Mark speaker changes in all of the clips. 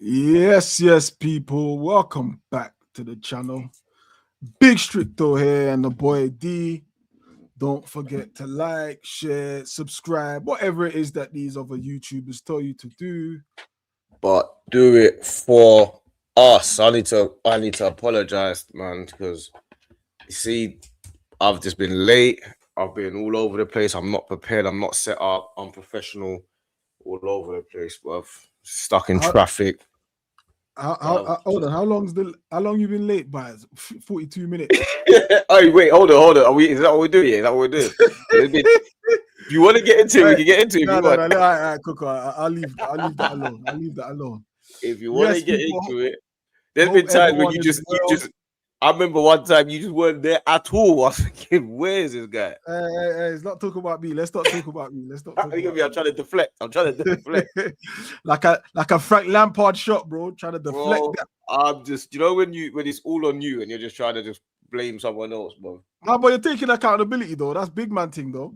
Speaker 1: Yes, people. Welcome back to the channel. Big Stricto here and the boy D. Don't forget to like, share, subscribe, whatever it is that these other YouTubers tell you to do.
Speaker 2: But do it for us. I need to apologize, man, because you see, I've just been late. I've been all over the place. I'm not prepared. I'm not set up. I'm professional all over the place, bruv. Stuck in
Speaker 1: How,
Speaker 2: traffic.
Speaker 1: hold on, how long you been late by? 42 minutes.
Speaker 2: Oh wait, hold on. Is that what we're doing? Is that what we're doing? If you want to get into it, we
Speaker 1: Hey,
Speaker 2: can get into it if
Speaker 1: no,
Speaker 2: you
Speaker 1: no,
Speaker 2: want.
Speaker 1: no. All right, Coco. I'll leave that alone. I'll leave that alone.
Speaker 2: If you want to
Speaker 1: Yes,
Speaker 2: get
Speaker 1: people.
Speaker 2: into it, there's
Speaker 1: Hope
Speaker 2: been times when
Speaker 1: everyone
Speaker 2: you
Speaker 1: is
Speaker 2: just
Speaker 1: well.
Speaker 2: I remember one time you just weren't there at all. I was thinking, where is this guy?
Speaker 1: Hey, let's not talk about me. Let's not talk about me. Let's not talk about
Speaker 2: I'm trying to deflect. I'm trying to deflect,
Speaker 1: me. like a Frank Lampard shot, bro. Trying to deflect
Speaker 2: bro.
Speaker 1: that.
Speaker 2: I'm just, when it's all on you and you're just trying to just blame someone else, bro.
Speaker 1: No, but you're taking accountability though. That's big man thing though.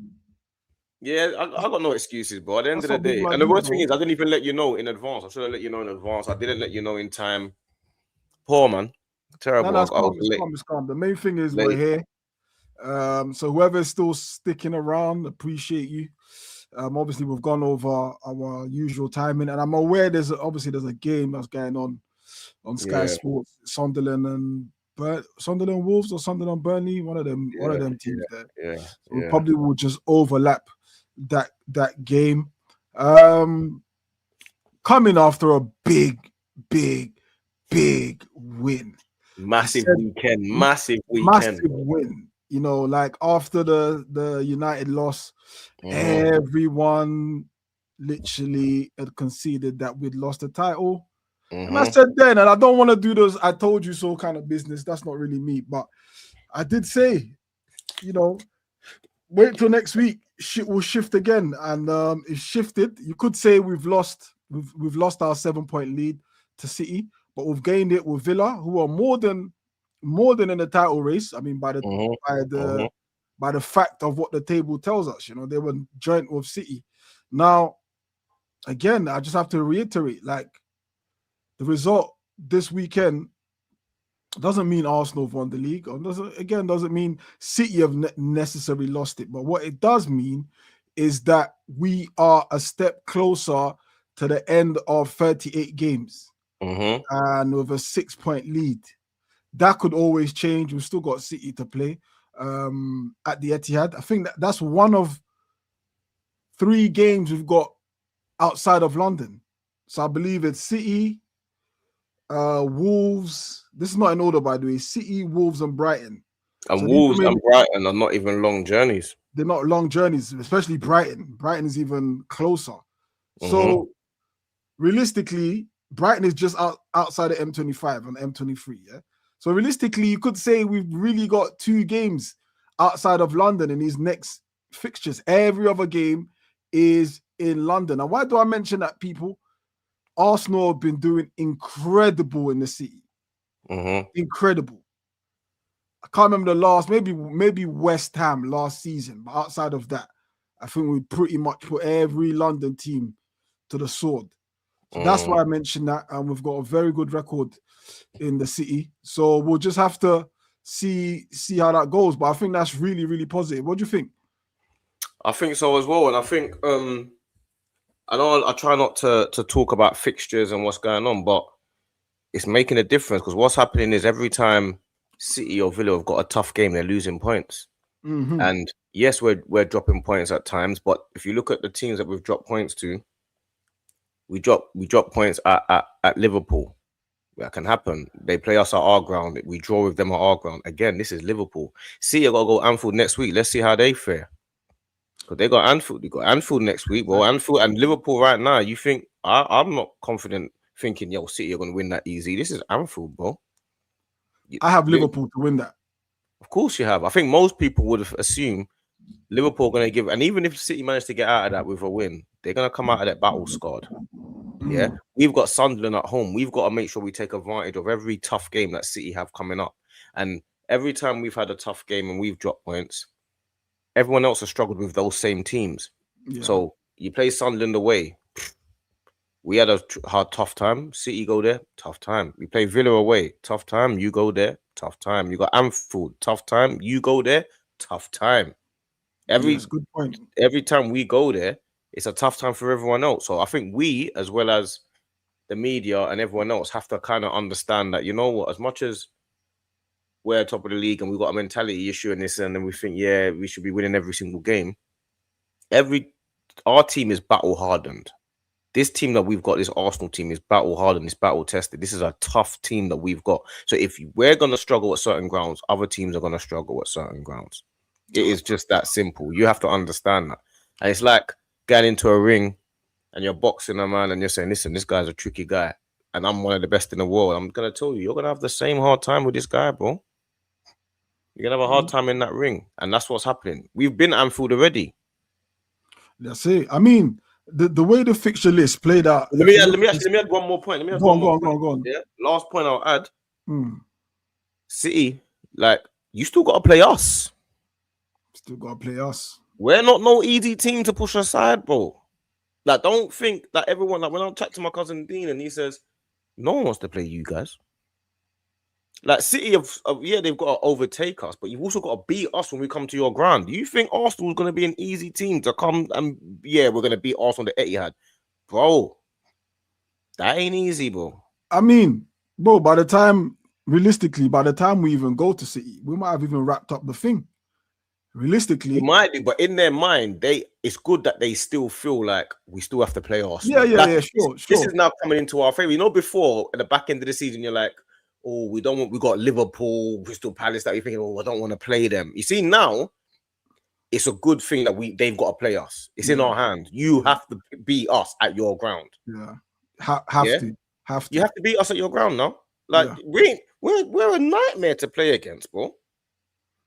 Speaker 2: Yeah, I got no excuses, bro. At the end
Speaker 1: That's
Speaker 2: of the
Speaker 1: what big
Speaker 2: day,
Speaker 1: man
Speaker 2: and the
Speaker 1: do,
Speaker 2: worst thing
Speaker 1: bro.
Speaker 2: is, I didn't even let you know in advance. I should have let you know in advance. I didn't let you know in time. Poor man,
Speaker 1: No,
Speaker 2: terrible.
Speaker 1: that's
Speaker 2: I was
Speaker 1: calm. It's
Speaker 2: late.
Speaker 1: calm. It's calm. The main thing is we're
Speaker 2: Late.
Speaker 1: here. So whoever's still sticking around, appreciate you. Obviously we've gone over our usual timing, and I'm aware there's a game that's going on Sky
Speaker 2: Yeah,
Speaker 1: Sports, Sunderland and Sunderland Wolves or Sunderland Burnley, one of
Speaker 2: yeah,
Speaker 1: them teams
Speaker 2: yeah,
Speaker 1: there.
Speaker 2: yeah,
Speaker 1: So we
Speaker 2: yeah.
Speaker 1: probably will just overlap that game. Um, Coming after a big, big win. I
Speaker 2: Massive
Speaker 1: said
Speaker 2: weekend, massive
Speaker 1: massive
Speaker 2: weekend.
Speaker 1: win. You know, like after the United loss,
Speaker 2: Mm-hmm,
Speaker 1: everyone literally had conceded that we'd lost the title. And I
Speaker 2: mm-hmm.
Speaker 1: said then, and I don't want to do those I told you so kind of business. That's not really me. But I did say, you know, wait till next week. Shit will shift again. And it shifted. You could say we've lost our 7 point lead to City, but we've gained it with Villa, who are more than in the title race. I mean,
Speaker 2: Mm-hmm.
Speaker 1: by
Speaker 2: Mm-hmm.
Speaker 1: the by the fact of what the table tells us, they were joint with City. Now, again, I just have to reiterate, like the result this weekend doesn't mean Arsenal have won the league, or doesn't mean City have necessarily lost it. But what it does mean is that we are a step closer to the end of 38 games
Speaker 2: Mm-hmm.
Speaker 1: and with a 6 point lead. That could always change. We've still got City to play at the Etihad. I think that's one of 3 games we've got outside of London. So I believe it's City, Wolves. This is not in order, by the way. City, Wolves, and Brighton.
Speaker 2: And
Speaker 1: So these are
Speaker 2: Wolves
Speaker 1: maybe
Speaker 2: and Brighton are not even long journeys.
Speaker 1: they're not long journeys, especially Brighton. Brighton is even closer.
Speaker 2: Mm-hmm.
Speaker 1: So realistically, Brighton is just outside of M25 and M23. Yeah. So realistically, you could say we've really got 2 games outside of London in these next fixtures. Every other game is in London. And why do I mention that, people? Arsenal have been doing incredible in the city.
Speaker 2: Mm-hmm.
Speaker 1: Incredible. I can't remember the last, maybe West Ham last season, but outside of that, I think we pretty much put every London team to the sword. So that's
Speaker 2: Mm.
Speaker 1: why I mentioned that, and we've got a very good record in the city. So we'll just have to see how that goes. But I think that's really, really positive. What do you think?
Speaker 2: I think so as well. And I think I know I try not to talk about fixtures and what's going on, but it's making a difference because what's happening is every time City or Villa have got a tough game, they're losing points.
Speaker 1: Mm-hmm.
Speaker 2: And yes, we're dropping points at times, but if you look at the teams that we've dropped points to, we drop points at Liverpool. That can happen. They play us at our ground. We draw with them at our ground. Again, this is Liverpool. City are gonna go Anfield next week. Let's see how they fare. Because they got Anfield. They got Anfield next week. Well, Anfield and Liverpool right now. You think I'm not confident thinking, yo, City are gonna win that easy. This is Anfield, bro.
Speaker 1: I have
Speaker 2: Li-
Speaker 1: Liverpool to win that.
Speaker 2: Of course you have. I think most people would have assumed Liverpool are gonna give, and even if City managed to get out of that with a win, they're gonna come out of that battle scarred. Yeah,
Speaker 1: Mm.
Speaker 2: we've got Sunderland at home. We've got to make sure we take advantage of every tough game that City have coming up. And every time we've had a tough game and we've dropped points, everyone else has struggled with those same teams.
Speaker 1: Yeah.
Speaker 2: So you play Sunderland away, We had a tough time. City go there, tough time. We play Villa away, tough time. You go there, tough time. You got Anfield, tough time. You go there, tough time.
Speaker 1: Yes, good point.
Speaker 2: Every time we go there, it's a tough time for everyone else. So I think we, as well as the media and everyone else, have to kind of understand that, you know what, as much as we're top of the league and we've got a mentality issue in this, and then we think, yeah, we should be winning every single game. Our team is battle hardened. This team that we've got, this Arsenal team, is battle hardened, it's battle tested. This is a tough team that we've got. So if we're going to struggle at certain grounds, other teams are going to struggle at certain grounds. It is just that simple. You have to understand that. And it's like getting into a ring and you're boxing a man and you're saying, listen, this guy's a tricky guy and I'm one of the best in the world. I'm going to tell you, you're going to have the same hard time with this guy, bro. You're going to have a hard time in that ring. And that's what's happening. We've been at Anfield already.
Speaker 1: That's it. I mean, the way the fixture list played out.
Speaker 2: Let me add one more point.
Speaker 1: Go on.
Speaker 2: Yeah. Last point I'll add. City, like, you still got to play us.
Speaker 1: Still got to play us.
Speaker 2: We're not no easy team to push aside, bro. Like, don't think that everyone, like, when I chat to my cousin Dean and he says, no one wants to play you guys. Like, City they've got to overtake us, but you've also got to beat us when we come to your ground. Do you think Arsenal is going to be an easy team to come and, we're going to beat Arsenal at Etihad? Bro, that ain't easy, bro.
Speaker 1: I mean, bro, realistically, by the time we even go to City, we might have even wrapped up the thing. Realistically,
Speaker 2: it might be, but in their mind, it's good that they still feel like we still have to play Arsenal.
Speaker 1: Yeah, sure.
Speaker 2: This is now coming into our favor. You know, before at the back end of the season, you're like, oh, we got Liverpool, Crystal Palace that you're thinking, oh, I don't want to play them. You see, now it's a good thing that they've got to play us. It's in our hands. You have to beat us at your ground.
Speaker 1: Yeah, have to.
Speaker 2: You have to beat us at your ground now. Like we're a nightmare to play against, bro.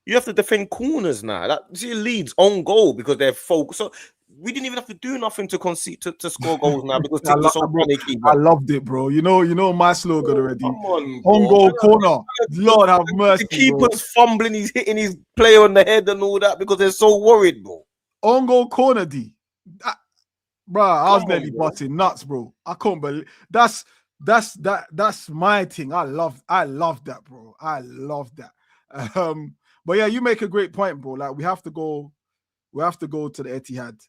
Speaker 2: You have to defend corners now. That see Leeds on goal because they're focused. So we didn't even have to do nothing to concede to score goals now because teams are so panicky.
Speaker 1: I loved it, bro. You know my slogan already. Come on goal corner. Lord have mercy.
Speaker 2: The keeper's fumbling, he's hitting his player on the head and all that because they're so worried, bro.
Speaker 1: On goal corner, bro. I was nearly busting nuts, bro. I can't believe that's my thing. I love that, bro. I love that. But yeah, you make a great point, bro. Like we have to go to the Etihad.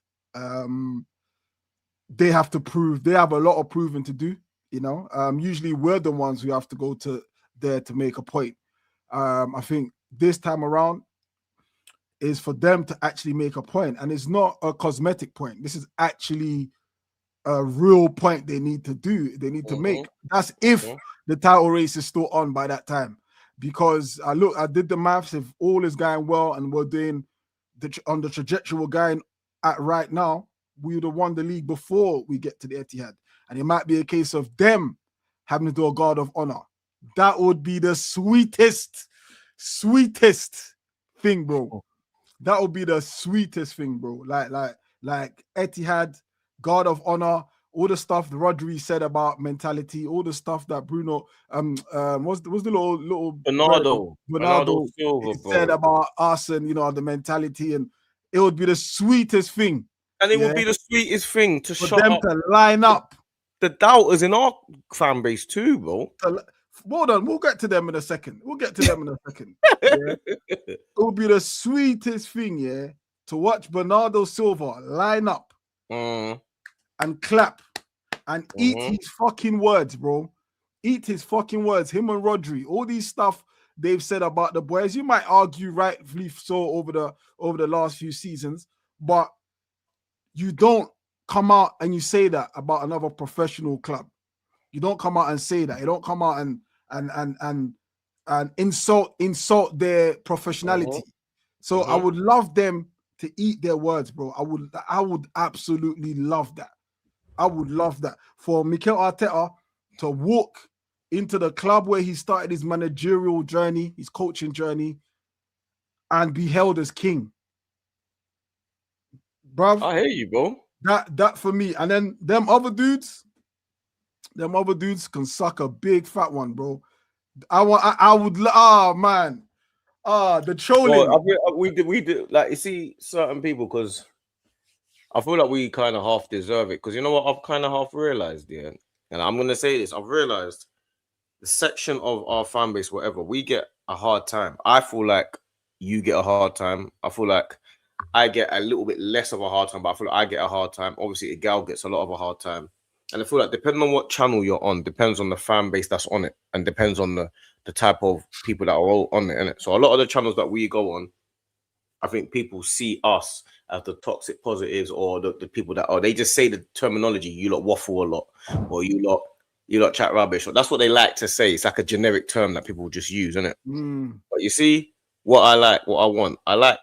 Speaker 1: They have to prove. They have a lot of proving to do. You know, usually we're the ones who have to go to there to make a point. I think this time around is for them to actually make a point, and it's not a cosmetic point. This is actually a real point they need to do. They need to make. That's if the title race is still on by that time. Because I did the maths. If all is going well and we're doing on the trajectory we're going at right now, we would have won the league before we get to the Etihad. And it might be a case of them having to do a guard of honor. That would be the sweetest thing, bro. That would be the sweetest thing, bro. Like Etihad, guard of honor. All the stuff the Rodri said about mentality, all the stuff that Bruno, what's the little Bernardo
Speaker 2: Silva,
Speaker 1: said about us and the mentality, and it would be the sweetest thing,
Speaker 2: and it would be the sweetest thing to
Speaker 1: for them to line up
Speaker 2: the doubters in our fan base too, bro.
Speaker 1: Hold on, we'll get to them in a second. Yeah? It would be the sweetest thing, to watch Bernardo Silva line up. And clap and eat his fucking words, bro. Eat his fucking words. Him and Rodri, all these stuff they've said about the boys. You might argue rightfully so over the last few seasons, but you don't come out and you say that about another professional club. You don't come out and say that. You don't come out and insult their professionality. So I would love them to eat their words, bro. I would absolutely love that. I would love that for Mikel Arteta to walk into the club where he started his managerial journey, his coaching journey, and be held as king. Bruv,
Speaker 2: I hear you, bro.
Speaker 1: That for me. And then them other dudes can suck a big fat one, bro. The trolling.
Speaker 2: Well, we do like you see certain people because I feel like we kind of half deserve it because you know what I've kind of half realized, yeah. And I'm gonna say this: I've realized the section of our fan base, whatever, we get a hard time. I feel like you get a hard time. I feel like I get a little bit less of a hard time, but I feel like I get a hard time. Obviously, a gal gets a lot of a hard time. And I feel like depending on what channel you're on, depends on the fan base that's on it, and depends on the type of people that are all on it, innit? So a lot of the channels that we go on, I think people see us as the toxic positives or the people that are, they just say the terminology, you lot waffle a lot, or you lot chat rubbish. Or that's what they like to say. It's like a generic term that people just use, isn't it? But you see, what I like, what I want, I like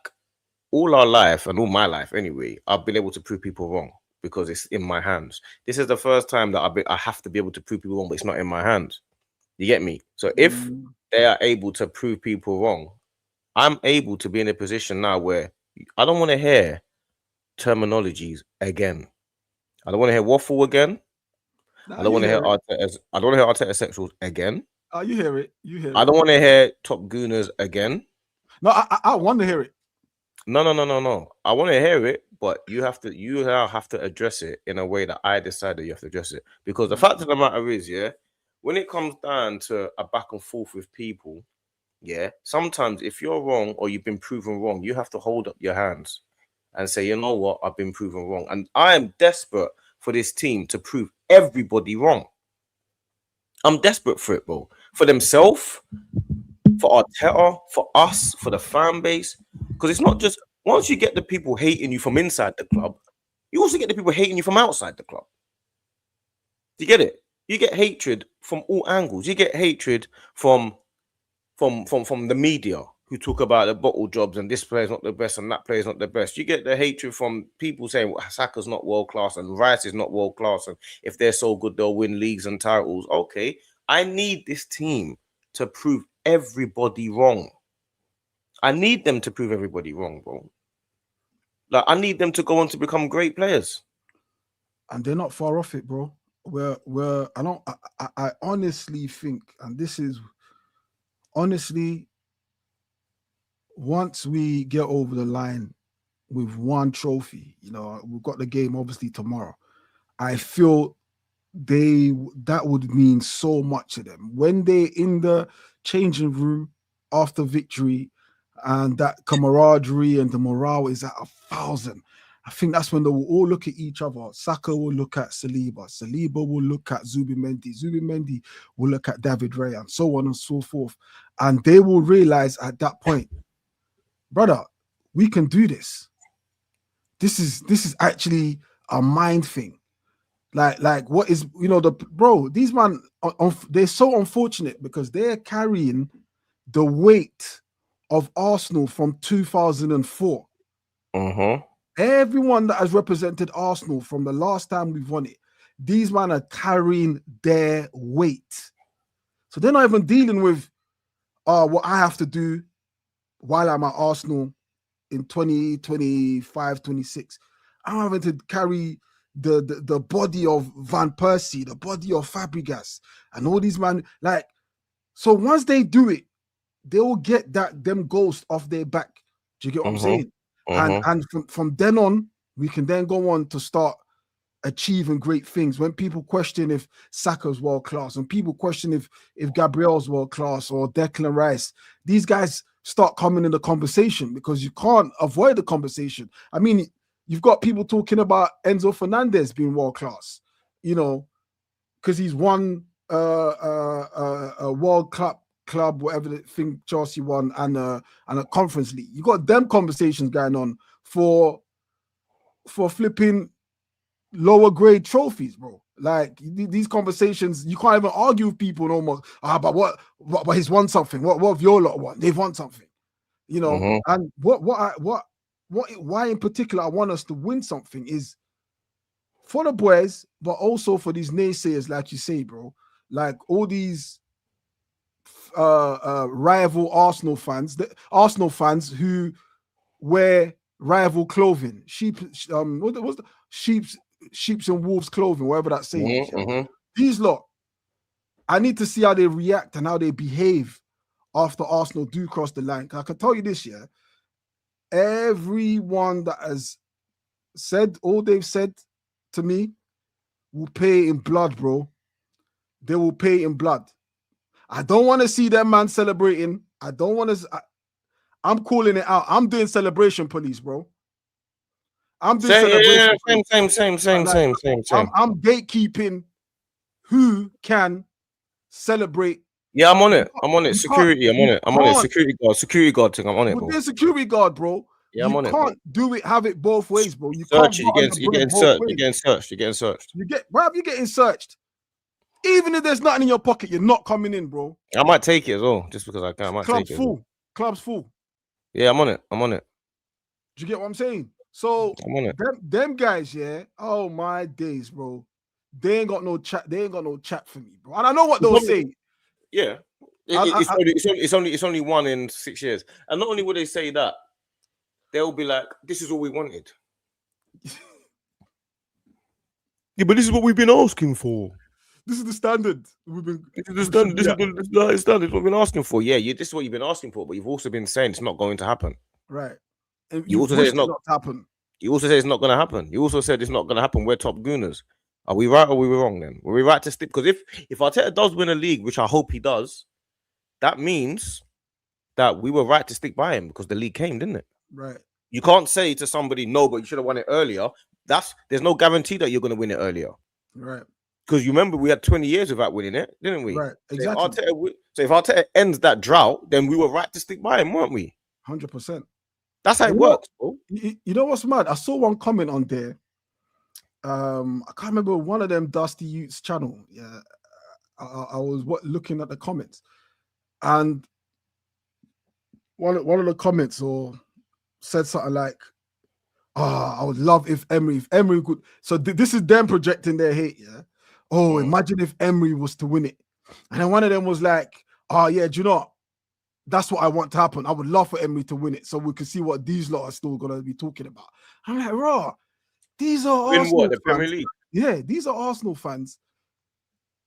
Speaker 2: all our life and all my life anyway, I've been able to prove people wrong because it's in my hands. This is the first time that I have to be able to prove people wrong, but it's not in my hands. You get me? So if they are able to prove people wrong, I'm able to be in a position now where I don't want to hear terminologies again. I don't want to hear waffle again.
Speaker 1: Nah,
Speaker 2: I don't
Speaker 1: you
Speaker 2: want to hear
Speaker 1: hear it.
Speaker 2: I don't want to hear Arteta sexuals again.
Speaker 1: Oh, you hear it. You hear
Speaker 2: I
Speaker 1: it.
Speaker 2: don't want to hear top gooners again.
Speaker 1: No, I want to hear it.
Speaker 2: No. I want to hear it, but you now have to address it in a way that I decided you have to address it. Because the fact of the matter is, yeah, when it comes down to a back and forth with people, yeah, sometimes if you're wrong or you've been proven wrong, you have to hold up your hands and say, you know what, I've been proven wrong. And I am desperate for this team to prove everybody wrong. I'm desperate for it, bro. For themselves, for Arteta, for us, for the fan base. Because it's not just once you get the people hating you from inside the club, you also get the people hating you from outside the club. Do you get it? You get hatred from all angles. You get hatred from the media who talk about the bottle jobs and this player's not the best and that player's not the best. You get the hatred from people saying well, Saka's not world class and Rice is not world class, and if they're so good they'll win leagues and titles. Okay, I need this team to prove everybody wrong. I need them to prove everybody wrong, bro. Like I need them to go on to become great players.
Speaker 1: And they're not far off it, bro. I honestly think, and this is honestly, once we get over the line with one trophy, you know, we've got the game obviously tomorrow. I feel that would mean so much to them when they in the changing room after victory, and that camaraderie and the morale is at 1,000. I think that's when they will all look at each other. Saka will look at Saliba. Saliba will look at Zubimendi. Zubimendi will look at David Raya, and so on and so forth. And they will realize at that point, brother, we can do this. This is actually a mind thing. Like what is, you know, these man, they're so unfortunate because they're carrying the weight of Arsenal from 2004. Everyone that has represented Arsenal from the last time we've won it, these men are carrying their weight. So they're not even dealing with what I have to do while I'm at Arsenal in 2025, 26. I'm having to carry the body of Van Persie, the body of Fabregas, and all these men. Like, so once they do it, they will get them ghosts off their back. Do you get what I'm saying? And from then on, we can then go on to start achieving great things. When people question if Saka's world class, and people question if Gabriel's world class or Declan Rice, these guys start coming in the conversation because you can't avoid the conversation. I mean, you've got people talking about Enzo Fernandez being world class, you know, because he's won a World Club, whatever the thing Chelsea won, and a Conference League. You got them conversations going on for flipping lower grade trophies, bro. Like these conversations, you can't even argue with people no more. But what he's won something. What have your lot won? They've won something, you know. And why in particular I want us to win something is for the boys, but also for these naysayers, like you say, bro. Like all these rival Arsenal fans, the Arsenal fans who wear rival clothing, sheep's and wolves clothing, whatever that saying is. These lot, I need to see how they react and how they behave after Arsenal do cross the line. I can tell you this, yeah, everyone that has all they've said to me will pay in blood, bro. They will pay in blood. I don't want to see that man celebrating. I don't want to. I'm calling it out. I'm doing celebration police, bro. I'm doing celebration.
Speaker 2: Same.
Speaker 1: I'm gatekeeping who can celebrate.
Speaker 2: Yeah, I'm on it. Security, I'm on it. Security guard thing. I'm on it, bro.
Speaker 1: With security guard, bro.
Speaker 2: Yeah, I'm on it.
Speaker 1: You can't do it. Have it both ways, bro. You
Speaker 2: search
Speaker 1: can't.
Speaker 2: You're getting searched. You're getting searched.
Speaker 1: You're getting searched. Even if there's nothing in your pocket, you're not coming in, bro.
Speaker 2: I might take it as well, just because I can. I might take it.
Speaker 1: Club's full.
Speaker 2: Yeah, I'm on it.
Speaker 1: Do you get what I'm saying? So
Speaker 2: I'm on it.
Speaker 1: Them guys, yeah. Oh my days, bro. They ain't got no chat. They ain't got no chat for me, bro. And I know what they'll say.
Speaker 2: Yeah, it's only 1 in 6 years. And not only will they say that, they'll be like, "This is all we wanted." Yeah, but this is what we've been asking for.
Speaker 1: This is the standard.
Speaker 2: This is the standard. What we've been asking for. Yeah, this is what you've been asking for, but you've also been saying it's not going to happen.
Speaker 1: Right.
Speaker 2: You also said it's not
Speaker 1: to happen.
Speaker 2: You also said it's not going to happen. You also said it's not going to happen. We're top gooners. Are we right or are we wrong then? Were we right to stick? Because if Arteta does win a league, which I hope he does, that means that we were right to stick by him because the league came, didn't it?
Speaker 1: Right.
Speaker 2: You can't say to somebody, no, but you should have won it earlier. There's no guarantee that you're going to win it earlier.
Speaker 1: Right.
Speaker 2: Because you remember we had 20 years without winning it, didn't we?
Speaker 1: Right. Exactly.
Speaker 2: So if Arteta ends that drought, then we were right to stick by him, weren't we?
Speaker 1: 100%.
Speaker 2: That's how it works, bro.
Speaker 1: You know what's mad? I saw one comment on there. I can't remember one of them Dusty Utes channel. Yeah, I was looking at the comments, and one of the comments said something like, I would love if Emery could." So this is them projecting their hate. Yeah. Oh, imagine if Emery was to win it, and then one of them was like, "Oh yeah, do you know what? That's what I want to happen. I would love for Emery to win it, so we can see what these lot are still gonna be talking about." I'm like, raw. These are
Speaker 2: win
Speaker 1: Arsenal
Speaker 2: what, the Premier League?
Speaker 1: Yeah, these are Arsenal fans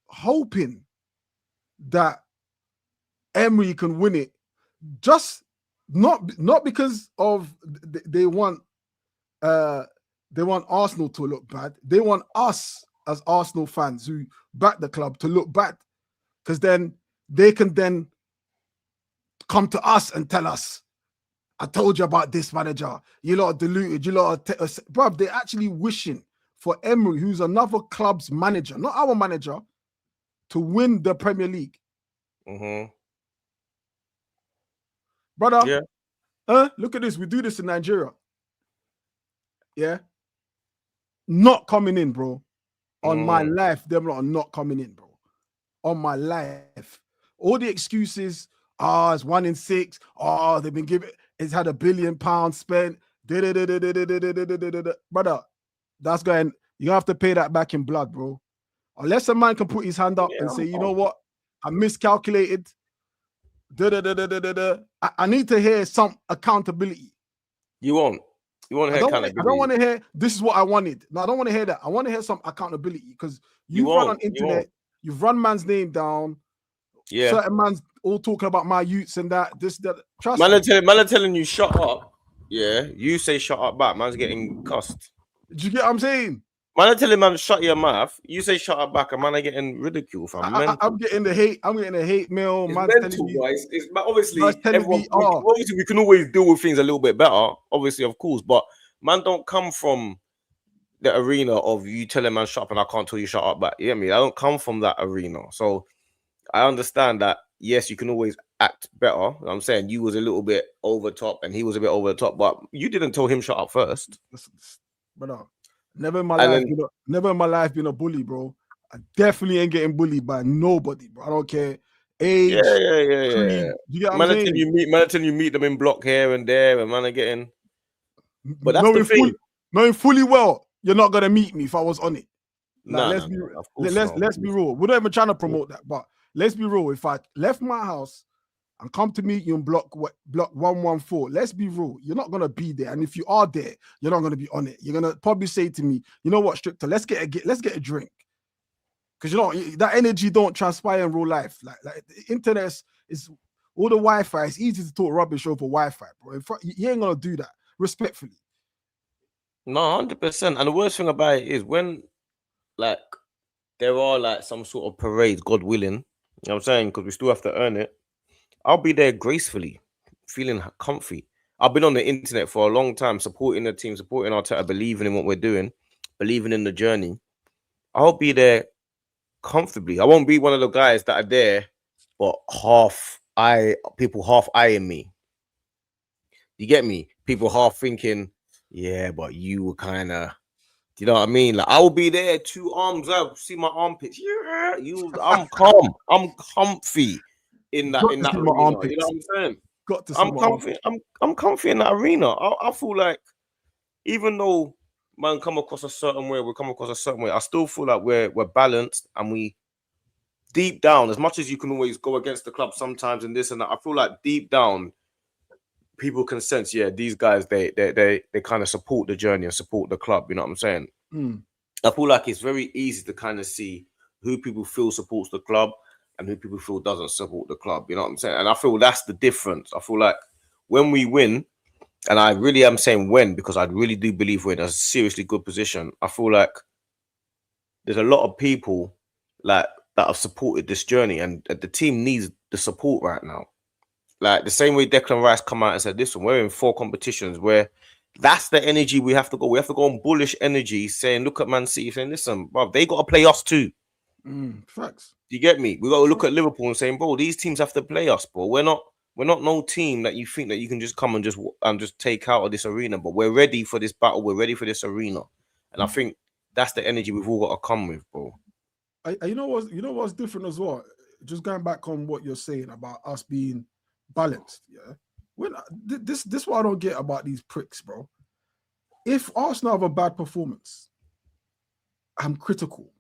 Speaker 1: hoping that Emery can win it, just not because of they want Arsenal to look bad. They want us as Arsenal fans who back the club to look bad, because then they can then come to us and tell us, "I told you about this manager. You lot are deluded. You lot are..." Bruv, they're actually wishing for Emery, who's another club's manager, not our manager, to win the Premier League. Brother, look at this. We do this in Nigeria. Yeah. Not coming in, bro. On my life, them lot are not coming in, bro. On my life. All the excuses, it's 1 in 6. They've been given... It's had £1 billion spent. Brother, that's going. You have to pay that back in blood, bro. Unless a man can put his hand up and say, "You know what? I miscalculated." I need to hear some accountability.
Speaker 2: You won't hear accountability.
Speaker 1: I don't want to hear, "This is what I wanted." No, I don't want to hear that. I want to hear some accountability, because you run on internet, you've run man's name down. Yeah, certain man's all talking about my youths and that. Trust me.
Speaker 2: Man are telling you shut up. Yeah, you say shut up back. Man's getting cussed.
Speaker 1: Do you get what I'm saying?
Speaker 2: Man are telling man shut your mouth. You say shut up back, and man are getting ridiculed.
Speaker 1: I'm getting the hate. I'm getting the hate mail.
Speaker 2: It's mental, guys. Obviously we can always deal with things a little bit better. Obviously, of course, but man don't come from the arena of you telling man shut up and I can't tell you shut up back. You get me? I don't come from that arena, so I understand that. Yes, you can always act better. I'm saying you was a little bit over top and he was a bit over the top, but you didn't tell him shut up first.
Speaker 1: Brother, never in my life been a bully, bro. I definitely ain't getting bullied by nobody, bro. I don't care. Age,
Speaker 2: creed. You get what I'm saying? Man until you meet them in block here and there, and man are getting. But that's the thing.
Speaker 1: Knowing fully well you're not gonna meet me if I was on it.
Speaker 2: Let's
Speaker 1: be real. We're not even trying to promote that, but let's be real. If I left my house and come to meet you in block 114, let's be real. You're not gonna be there, and if you are there, you're not gonna be on it. You're gonna probably say to me, "You know what, Stricter? Let's get a drink," because you know that energy don't transpire in real life. Like the internet is all the Wi-Fi. It's easy to talk rubbish over Wi-Fi, bro. You ain't gonna do that respectfully.
Speaker 2: No, 100%. And the worst thing about it is when like there are like some sort of parades, God willing, you know what I'm saying? Because we still have to earn it. I'll be there gracefully, feeling comfy. I've been on the internet for a long time, supporting the team, supporting Arteta, believing in what we're doing, believing in the journey. I'll be there comfortably. I won't be one of the guys that are there, but people half eyeing me. You get me? People half thinking, yeah, but you were kind of, you know what I mean? Like I will be there, 2 arms out, see my armpits. Yeah, I'm calm, I'm comfy
Speaker 1: Got
Speaker 2: in
Speaker 1: to
Speaker 2: that
Speaker 1: see my
Speaker 2: arena. You know
Speaker 1: armpits.
Speaker 2: what I'm saying?
Speaker 1: Got to see
Speaker 2: I'm
Speaker 1: my
Speaker 2: comfy.
Speaker 1: armpits.
Speaker 2: I'm comfy in that arena. I feel like even though man come across a certain way, we come across a certain way. I still feel like we're balanced and we deep down, as much as you can always go against the club sometimes and this and that. I feel like deep down, people can sense, yeah, these guys they kind of support the journey and support the club. You know what I'm saying?
Speaker 1: Mm.
Speaker 2: I feel like it's very easy to kind of see who people feel supports the club and who people feel doesn't support the club. You know what I'm saying? And I feel that's the difference. I feel like when we win, and I really am saying when because I really do believe we're in a seriously good position. I feel like there's a lot of people like that have supported this journey, and the team needs the support right now. Like the same way Declan Rice come out and said, "Listen, we're in 4 competitions where." That's the energy we have to go. We have to go on bullish energy, saying, "Look at Man City, saying, listen, bro, they got to play us too."
Speaker 1: Facts.
Speaker 2: Do you get me? We got to look
Speaker 1: Facts.
Speaker 2: at Liverpool and saying, "Bro, these teams have to play us, bro. We're not no team that you think that you can just come and just take out of this arena. But we're ready for this battle. We're ready for this arena." And I think that's the energy we've all got to come with, bro.
Speaker 1: You know what's different as well. Just going back on what you're saying about us being balanced. Yeah. When this what I don't get about these pricks, bro. If Arsenal have a bad performance, I'm critical.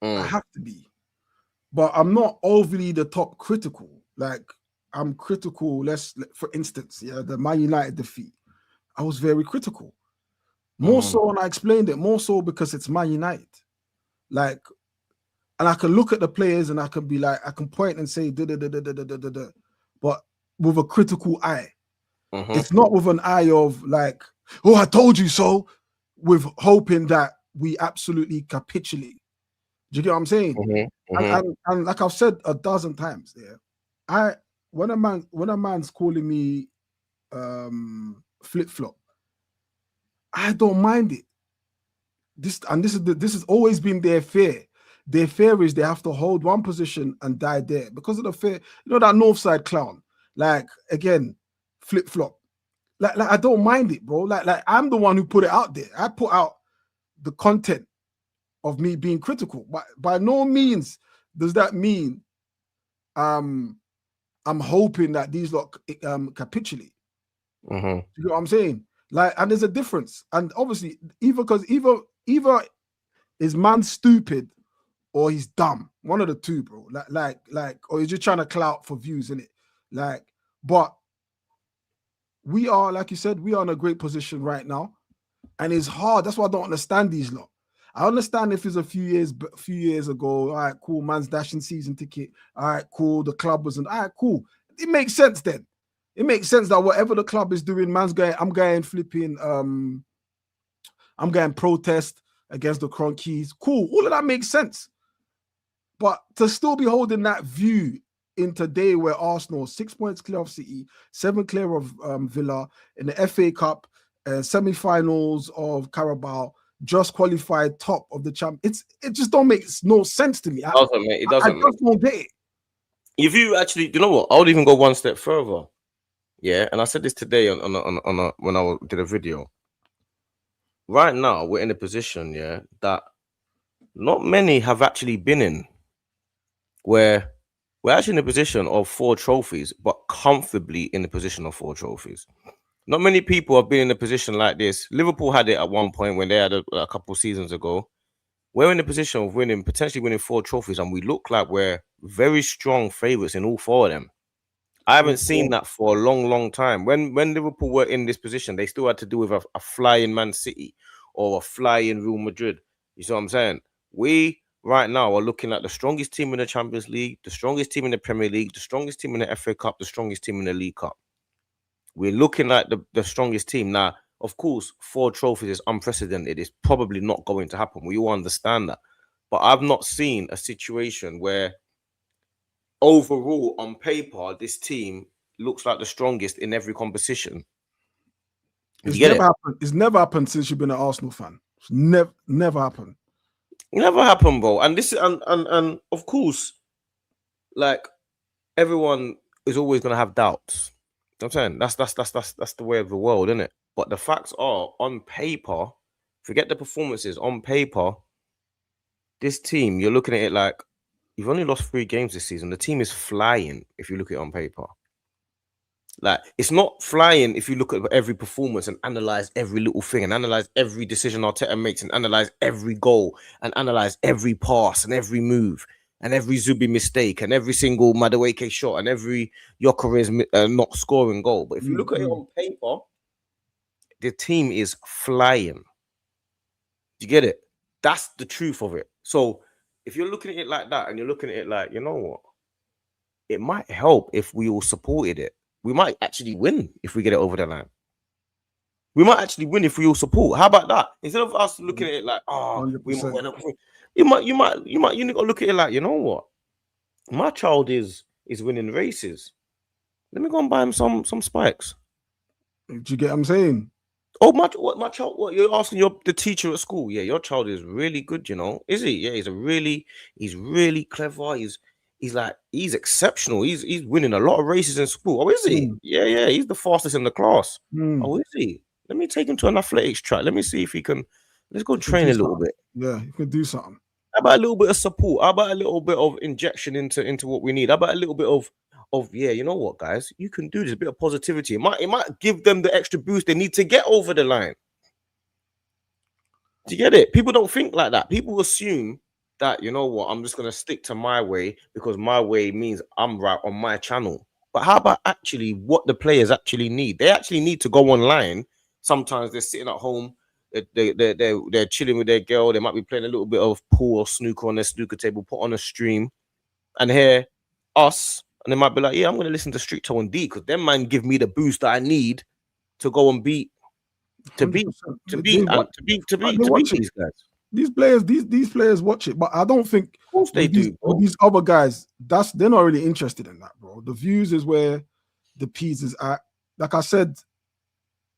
Speaker 1: I
Speaker 2: Mm.
Speaker 1: have to be, but I'm not overly the top critical. Like I'm critical. For instance, yeah, the Man United defeat. I was very critical. More
Speaker 2: Mm-hmm.
Speaker 1: so, and I explained it more so because it's Man United. Like, and I can look at the players and I can be like, I can point and say, da, da, da, da, da, da, da, da, da, but with a critical eye.
Speaker 2: Mm-hmm.
Speaker 1: It's not with an eye of like, oh, I told you so, with hoping that we absolutely capitulate. Do you get what I'm saying?
Speaker 2: Mm-hmm.
Speaker 1: And,
Speaker 2: Mm-hmm.
Speaker 1: and like I've said a dozen times, yeah, I when a man's calling me flip flop, I don't mind it. This has always been their fear. Their fear is they have to hold one position and die there because of the fear. You know that North Side clown. Like again, flip flop. Like I don't mind it, bro. Like I'm the one who put it out there. I put out the content of me being critical. But by no means does that mean I'm hoping that these lot capitulate.
Speaker 2: Mm-hmm.
Speaker 1: You know what I'm saying? Like, and there's a difference. And obviously, either is man stupid or he's dumb. One of the two, bro. Or he's just trying to clout for views, innit? Like, but we are, like you said, we are in a great position right now. And it's hard. That's why I don't understand these lot. I understand if it's a few years ago, all right, cool, man's dashing season ticket. All right, cool. The club wasn't all right, cool. It makes sense then. It makes sense that whatever the club is doing, I'm going flipping, I'm going protest against the Cronkies. Cool. All of that makes sense. But to still be holding that view in today where Arsenal 6 points clear of City, 7 clear of Villa in the FA Cup, semi-finals of Carabao, just qualified top of the champ. It just don't make no sense to me.
Speaker 2: It doesn't, mate. It
Speaker 1: I
Speaker 2: doesn't, mate.
Speaker 1: just don't get it.
Speaker 2: If you actually, you know what? I would even go one step further. Yeah, and I said this today when I did a video. Right now, we're in a position, yeah, that not many have actually been in, where we're actually in a position of 4 trophies, but comfortably in the position of 4 trophies. Not many people have been in a position like this. Liverpool had it at one point when they had a couple seasons ago. We're in a position of potentially winning 4 trophies, and we look like we're very strong favourites in all 4 of them. I haven't seen that for a long, long time. When Liverpool were in this position, they still had to do with a flying Man City or a flying Real Madrid. You see what I'm saying? We right now are looking at the strongest team in the Champions League, the strongest team in the Premier League, the strongest team in the FA Cup, the strongest team in the League Cup. We're looking at the strongest team now. Of course, 4 trophies is unprecedented. It's probably not going to happen. We all understand that. But I've not seen a situation where overall on paper this team looks like the strongest in every competition.
Speaker 1: It's never happened. It's never happened since you've been an Arsenal fan. It's never happened.
Speaker 2: Never happened, bro. And this and of course, like everyone is always gonna have doubts. You know what I'm saying that's the way of the world, isn't it? But the facts are, on paper, forget the performances. On paper, this team, you're looking at it like you've only lost 3 games this season. The team is flying if you look at it on paper. Like, it's not flying if you look at every performance and analyze every little thing and analyze every decision Arteta makes and analyze every goal and analyze every pass and every move and every Zubi mistake and every single Madueke shot and every Gyökeres not scoring goal. But if you look at it on paper, the team is flying. Do you get it? That's the truth of it. So if you're looking at it like that and you're looking at it like, you know what? It might help if we all supported it. We might actually win if we get it over the line. We might actually win if we all support. How about that? Instead of us looking at it like, oh, 100%. We might win. You need to look at it like, you know what? My child is winning races. Let me go and buy him some spikes.
Speaker 1: Do you get what I'm saying?
Speaker 2: Oh, my child, what you're asking the teacher at school? Yeah, your child is really good, you know. Is he? Yeah, he's really clever. He's exceptional. He's winning a lot of races in school. Oh, is he? Yeah, he's the fastest in the class. Oh, is he? Let me take him to an athletics track. Let me see if he can. Let's go train a little bit.
Speaker 1: Yeah, he can do something.
Speaker 2: How about a little bit of support? How about a little bit of injection into what we need? How about a little bit of yeah, you know what, guys, you can do this. A bit of positivity. It might give them the extra boost they need to get over the line. Do you get it? People don't think like that. People assume that, you know what, I'm just gonna stick to my way because my way means I'm right on my channel. But how about actually what the players actually need? They actually need to go online. Sometimes they're sitting at home, they're chilling with their girl. They might be playing a little bit of pool or snooker on their snooker table, put on a stream, and hear us. And they might be like, yeah, I'm going to listen to Street Toe and D because them man give me the boost that I need to go and beat these guys.
Speaker 1: These players watch it, but I don't think
Speaker 2: of course they do.
Speaker 1: With these other guys, they're not really interested in that, bro. The views is where the peas is at. Like I said,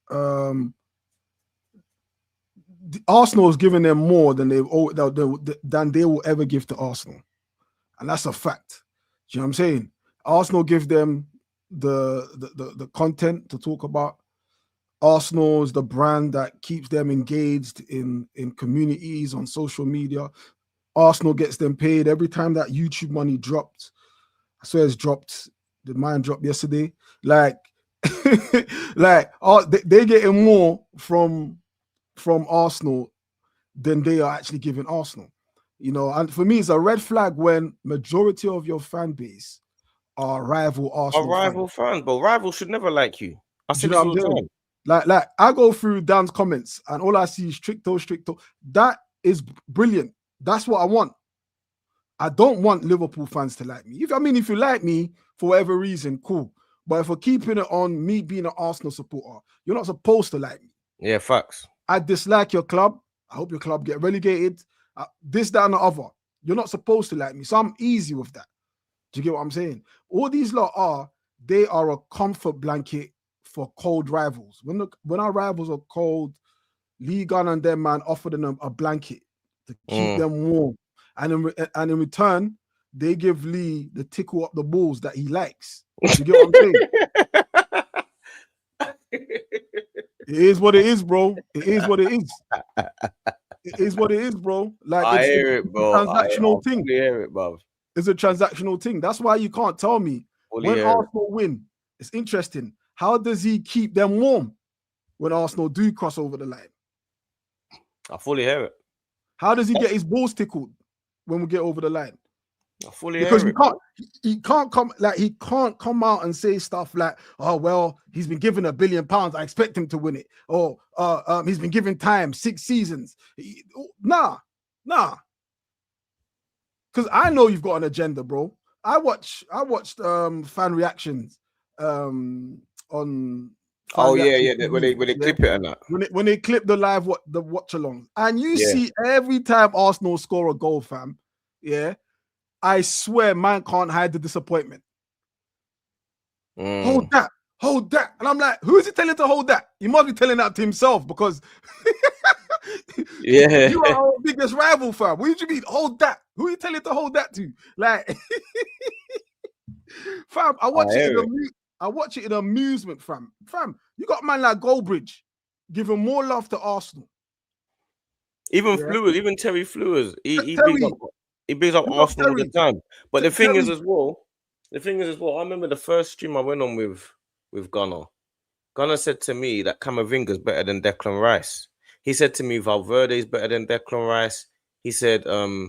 Speaker 1: the Arsenal is giving them more than they will ever give to Arsenal, and that's a fact. Do you know what I'm saying? Arsenal give them the content to talk about. Arsenal is the brand that keeps them engaged in communities on social media. Arsenal gets them paid every time that YouTube money dropped. I swear it's dropped. Did mine drop yesterday? Like, they getting more from Arsenal than they are actually giving Arsenal. You know, and for me, it's a red flag when majority of your fan base are rival Arsenal.
Speaker 2: A rival fan, but rivals should never like you. I said this all the time.
Speaker 1: Like I go through Dan's comments and all I see is stricto. That is brilliant. That's what I want. I don't want Liverpool fans to like me. If you like me for whatever reason, cool. But if we're keeping it on me being an Arsenal supporter, you're not supposed to like me.
Speaker 2: Yeah, facts.
Speaker 1: I dislike your club. I hope your club get relegated. This, that, and the other. You're not supposed to like me. So I'm easy with that. Do you get what I'm saying? All these lot they are a comfort blanket for cold rivals. When our rivals are cold, Lee Gunn and them man offer them a blanket to keep them warm. And in return, they give Lee the tickle up the balls that he likes. Do you get what I'm saying? It is what it is, bro. It is what it is. It is what it is, bro. Like,
Speaker 2: I hear it, bro.
Speaker 1: Transactional thing.
Speaker 2: I hear it, bro.
Speaker 1: It's a transactional thing. That's why you can't tell me when Arsenal win. It's interesting. How does he keep them warm when Arsenal do cross over the line?
Speaker 2: I fully hear it.
Speaker 1: How does he get his balls tickled when we get over the line?
Speaker 2: I fully hear it.
Speaker 1: Because he can't come out and say stuff like, oh well, he's been given £1 billion. I expect him to win it. Or he's been given time, 6 seasons. Nah. Because I know you've got an agenda, bro. I watched fan reactions on
Speaker 2: Oh
Speaker 1: Find the
Speaker 2: yeah,
Speaker 1: actual
Speaker 2: yeah. When
Speaker 1: TV,
Speaker 2: they
Speaker 1: yeah.
Speaker 2: clip it and that.
Speaker 1: When they clip the live the watch alongs, and you
Speaker 2: Yeah.
Speaker 1: see every time Arsenal score a goal, fam, yeah, I swear man can't hide the disappointment. Hold that, and I'm like, who is he telling to hold that? He must be telling that to himself because
Speaker 2: Yeah.
Speaker 1: you are our biggest rival, fam. What do you mean hold that? Who are you telling to hold that to? Like, fam, I watch it in amusement, fam. Fam, you got a man like Goldbridge giving more love to Arsenal.
Speaker 2: Even
Speaker 1: Yeah.
Speaker 2: Flewers, even Terry Flewers, he
Speaker 1: Terry,
Speaker 2: bigs up
Speaker 1: look up
Speaker 2: Arsenal all the
Speaker 1: Terry.
Speaker 2: time. But the thing is
Speaker 1: Terry,
Speaker 2: as well, I remember the first stream I went on with Gunnar. Gunnar said to me that Camavinga's better than Declan Rice. He said to me Valverde's better than Declan Rice. He said that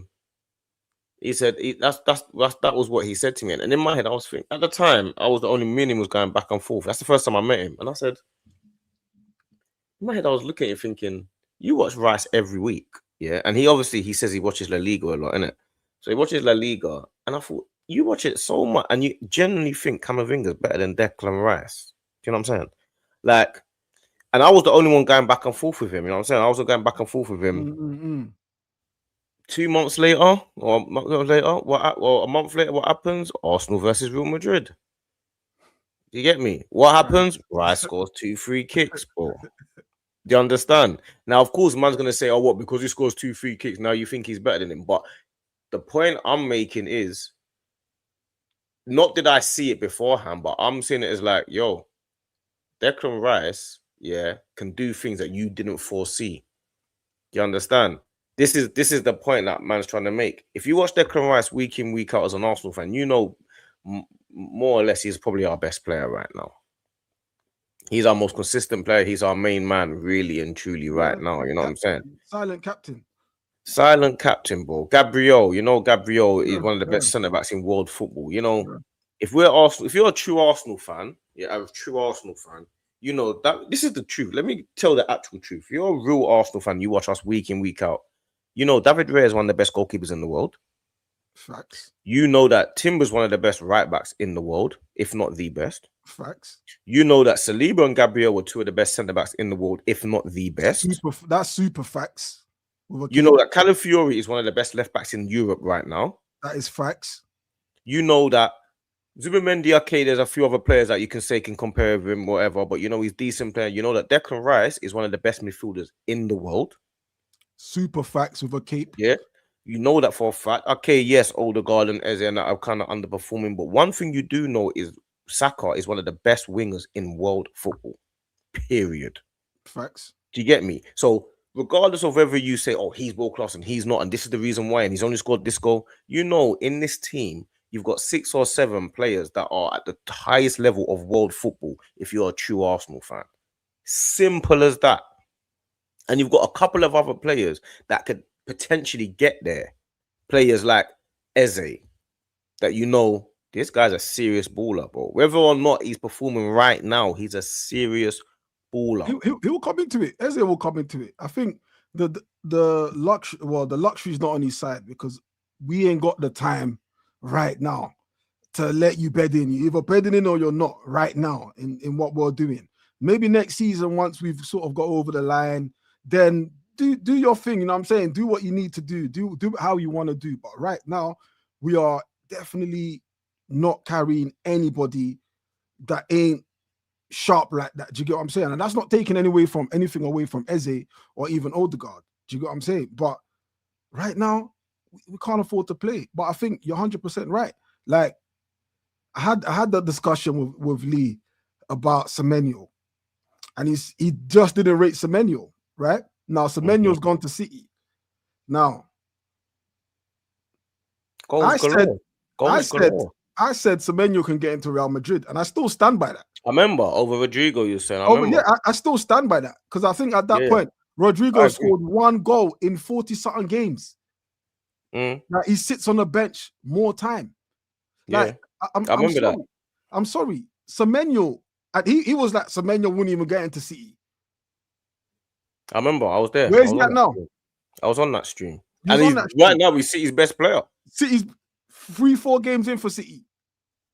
Speaker 2: was what he said to me. And in my head, I was thinking at the time I was the only meaning was going back and forth. That's the first time I met him, and I said, in my head, I was looking at it thinking, you watch Rice every week, yeah? And he says he watches La Liga a lot, innit? So he watches La Liga, and I thought, you watch it so much, and you genuinely think Camavinga's better than Declan Rice. Do you know what I'm saying? Like, and I was the only one going back and forth with him, you know what I'm saying? I was going back and forth with him. 2 months later, or a month later, a month later, what happens? Arsenal versus Real Madrid. You get me? What happens? Rice scores 2 free kicks, bro. Do you understand? Now, of course, man's gonna say, "Oh, what? Because he scores 2 free kicks, now you think he's better than him?" But the point I'm making is, not did I see it beforehand, but I'm seeing it as like, yo, Declan Rice, yeah, can do things that you didn't foresee. Do you understand? This is the point that man's trying to make. If you watch Declan Rice week in, week out as an Arsenal fan, you know more or less he's probably our best player right now. He's our most consistent player. He's our main man, really and truly, right now. You know what I'm saying?
Speaker 1: Silent captain.
Speaker 2: Silent captain, bro. Gabriel, Gabriel is one of the best centre backs in world football. You know, if we're Arsenal, if you're a true Arsenal fan, a true Arsenal fan, you know that this is the truth. Let me tell the actual truth. If you're a real Arsenal fan, you watch us week in, week out. You know, David Raya is one of the best goalkeepers in the world.
Speaker 1: Facts.
Speaker 2: You know that Timber's one of the best right backs in the world, if not the best.
Speaker 1: Facts.
Speaker 2: You know that Saliba and Gabriel were 2 of the best centre backs in the world, if not the best.
Speaker 1: That's super facts.
Speaker 2: You know that Calafiori is one of the best left backs in Europe right now.
Speaker 1: That is facts.
Speaker 2: You know that Zubimendi, okay, there's a few other players that you can say can compare with him, whatever, but you know he's a decent player. You know that Declan Rice is one of the best midfielders in the world.
Speaker 1: Super facts with a cape.
Speaker 2: Yeah. You know that for a fact. Okay, yes, Odegaard and Eze and that are kind of underperforming, but one thing you do know is Saka is one of the best wingers in world football. Period.
Speaker 1: Facts.
Speaker 2: Do you get me? So regardless of whether you say, oh, he's world class and he's not, and this is the reason why, and he's only scored this goal, you know, in this team, you've got 6 or 7 players that are at the highest level of world football if you're a true Arsenal fan. Simple as that. And you've got a couple of other players that could potentially get there. Players like Eze, that you know, this guy's a serious baller, bro. Whether or not he's performing right now, he's a serious baller.
Speaker 1: He will come into it. Eze will come into it. I think the luxury is not on his side because we ain't got the time right now to let you bed in. You're either bedding in or you're not right now in what we're doing. Maybe next season, once we've sort of got over the line, then do your thing. You know what I'm saying? Do what you need to do. Do how you want to do. But right now, we are definitely not carrying anybody that ain't sharp like that. Do you get what I'm saying? And that's not taking anything away from Eze or even Odegaard. Do you get what I'm saying? But right now, we can't afford to play. But I think you're 100% right. Like, I had that discussion with Lee about Semenyo, and he just didn't rate Semenyo, right? Now Semenyo's gone to City. Now, I said Semenyo can get into Real Madrid, and I still stand by that.
Speaker 2: I remember over Rodrigo, you said.
Speaker 1: I still stand by that because I think at that point, Rodrigo scored 1 goal in 40-something games. Now he sits on the bench more time. Like, I'm sorry. Semenyo, he was like, Semenyo wouldn't even get into City.
Speaker 2: I remember, I was there.
Speaker 1: Where's he at now?
Speaker 2: I was on that stream. Right now, we see his best player.
Speaker 1: City's 3-4 games in for City.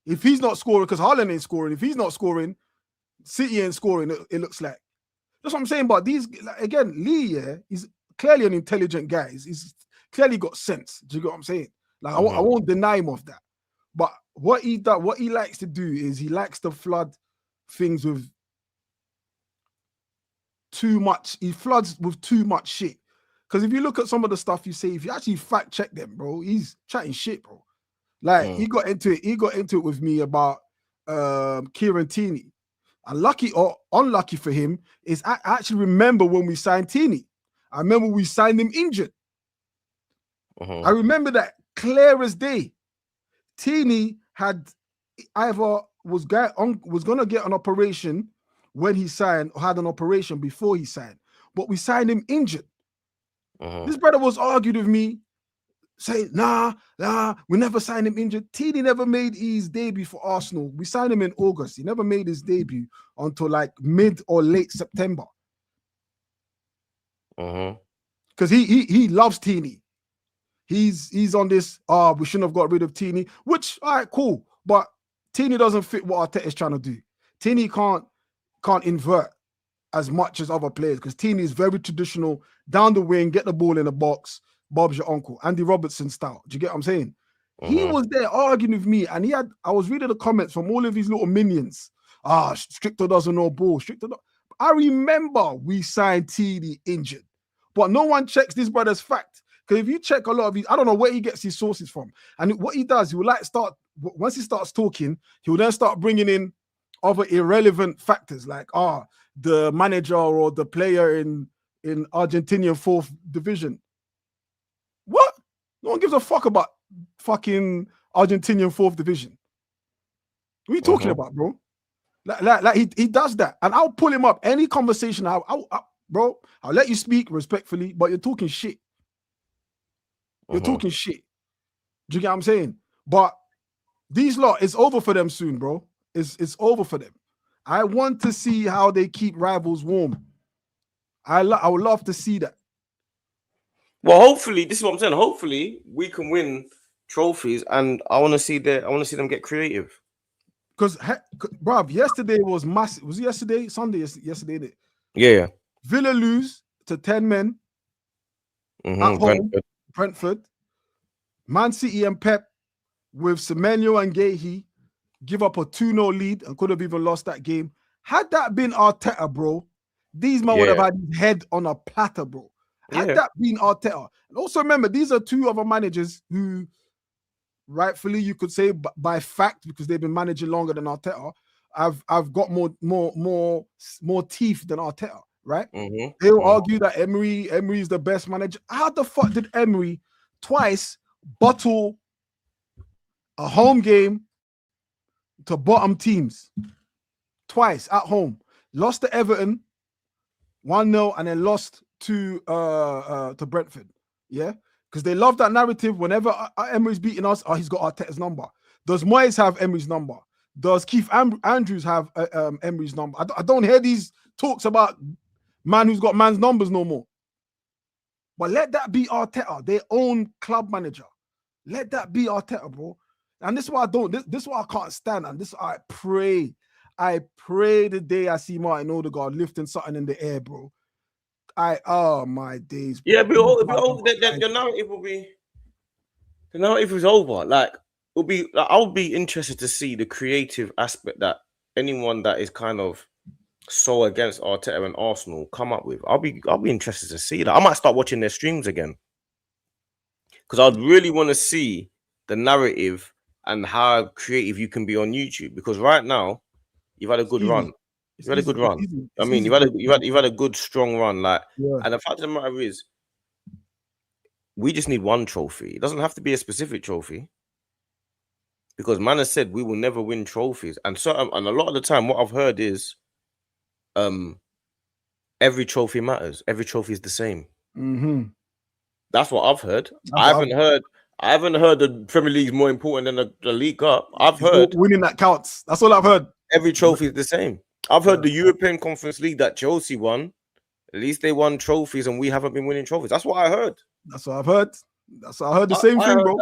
Speaker 1: If he's not scoring, because Haaland ain't scoring, if he's not scoring, City ain't scoring. It looks like. That's what I'm saying. But these again, Lee, yeah, he's clearly an intelligent guy. He's clearly got sense. Do you get what I'm saying? Like I won't deny him of that. But what he likes to do is he likes to flood things with too much. He floods with too much shit. Because if you look at some of the stuff you say, if you actually fact check them, bro, he's chatting shit, bro. Like he got into it with me about Kieran Tierney. And lucky or unlucky for him is I actually remember when we signed Tierney. I remember we signed him injured. I remember that clear as day. Tierney had either was going to get an operation when he signed or had an operation before he signed, but we signed him injured. This brother was arguing with me, saying, nah, we never signed him injured. Tierney never made his debut for Arsenal. We signed him in August. He never made his debut until like mid or late September. Because he loves Tierney. He's on this, we shouldn't have got rid of Tierney, which, all right, cool. But Tierney doesn't fit what Arteta is trying to do. Tierney can't invert as much as other players because Tierney is very traditional, down the wing, get the ball in the box, Bob's your uncle, Andy Robertson style. Do you get what I'm saying? He was there arguing with me, and I was reading the comments from all of his little minions. Stricto doesn't know ball. I remember we signed Tierney injured, but no one checks this brother's fact. Because if you check a lot of these, I don't know where he gets his sources from. And what he does, he will once he starts talking, he will then start bringing in other irrelevant factors like, the manager or the player in Argentinian 4th division. What? No one gives a fuck about fucking Argentinian 4th division. What are you talking about, bro? Like he does that. And I'll pull him up. Any conversation, bro, I'll let you speak respectfully, but you're talking shit. You're talking shit. Do you get what I'm saying? But these lot, it's over for them soon, bro. It's over for them. I want to see how they keep rivals warm. I would love to see that.
Speaker 2: Well, hopefully, this is what I'm saying. Hopefully, we can win trophies, and I want to see them get creative.
Speaker 1: Because, bruv, yesterday was massive. Was it yesterday? Sunday, yesterday.
Speaker 2: Yeah.
Speaker 1: Villa lose to 10 men at home. Brentford. Man City and Pep with Semenyo and Gahey give up a 2-0 lead and could have even lost that game. Had that been Arteta, bro, these men would have had his head on a platter, bro. Had that been Arteta. And also remember, these are two other managers who, rightfully, you could say by fact, because they've been managing longer than Arteta, I've got more teeth than Arteta, right? They'll argue that Emery is the best manager. How the fuck did Emery twice bottle a home game to bottom teams? Twice at home. Lost to Everton 1-0 and then lost to Brentford. Yeah? Because they love that narrative. Whenever Emery's beating us, he's got Arteta's number. Does Moyes have Emery's number? Does Keith Andrews have Emery's number? I don't hear these talks about man who's got man's numbers no more. But let that be Arteta, their own club manager. Let that be Arteta, bro. And this is why this is why I can't stand. And this is why I pray the day I see Martin Odegaard lifting something in the air, bro. My days. Bro.
Speaker 2: Yeah, the narrative will be. The narrative is over. Like, I'll be interested to see the creative aspect that anyone that is kind of so against Arteta and Arsenal come up with. I'll be interested to see that. I might start watching their streams again because I'd really want to see the narrative and how creative you can be on YouTube. Because right now, you've had a good run. You've had a good run. I mean, you've had a good strong run. Like, and the fact of the matter is, we just need one trophy. It doesn't have to be a specific trophy. Because man has said we will never win trophies, and a lot of the time, what I've heard is, every trophy matters. Every trophy is the same. That's what I've heard. I haven't heard the Premier League is more important than the League Cup. I've heard
Speaker 1: winning that counts. That's all I've heard.
Speaker 2: Every trophy is the same. I've heard the European Conference League that Chelsea won. At least they won trophies, and we haven't been winning trophies. That's what I heard.
Speaker 1: That's what I've heard. I heard the same thing, bro.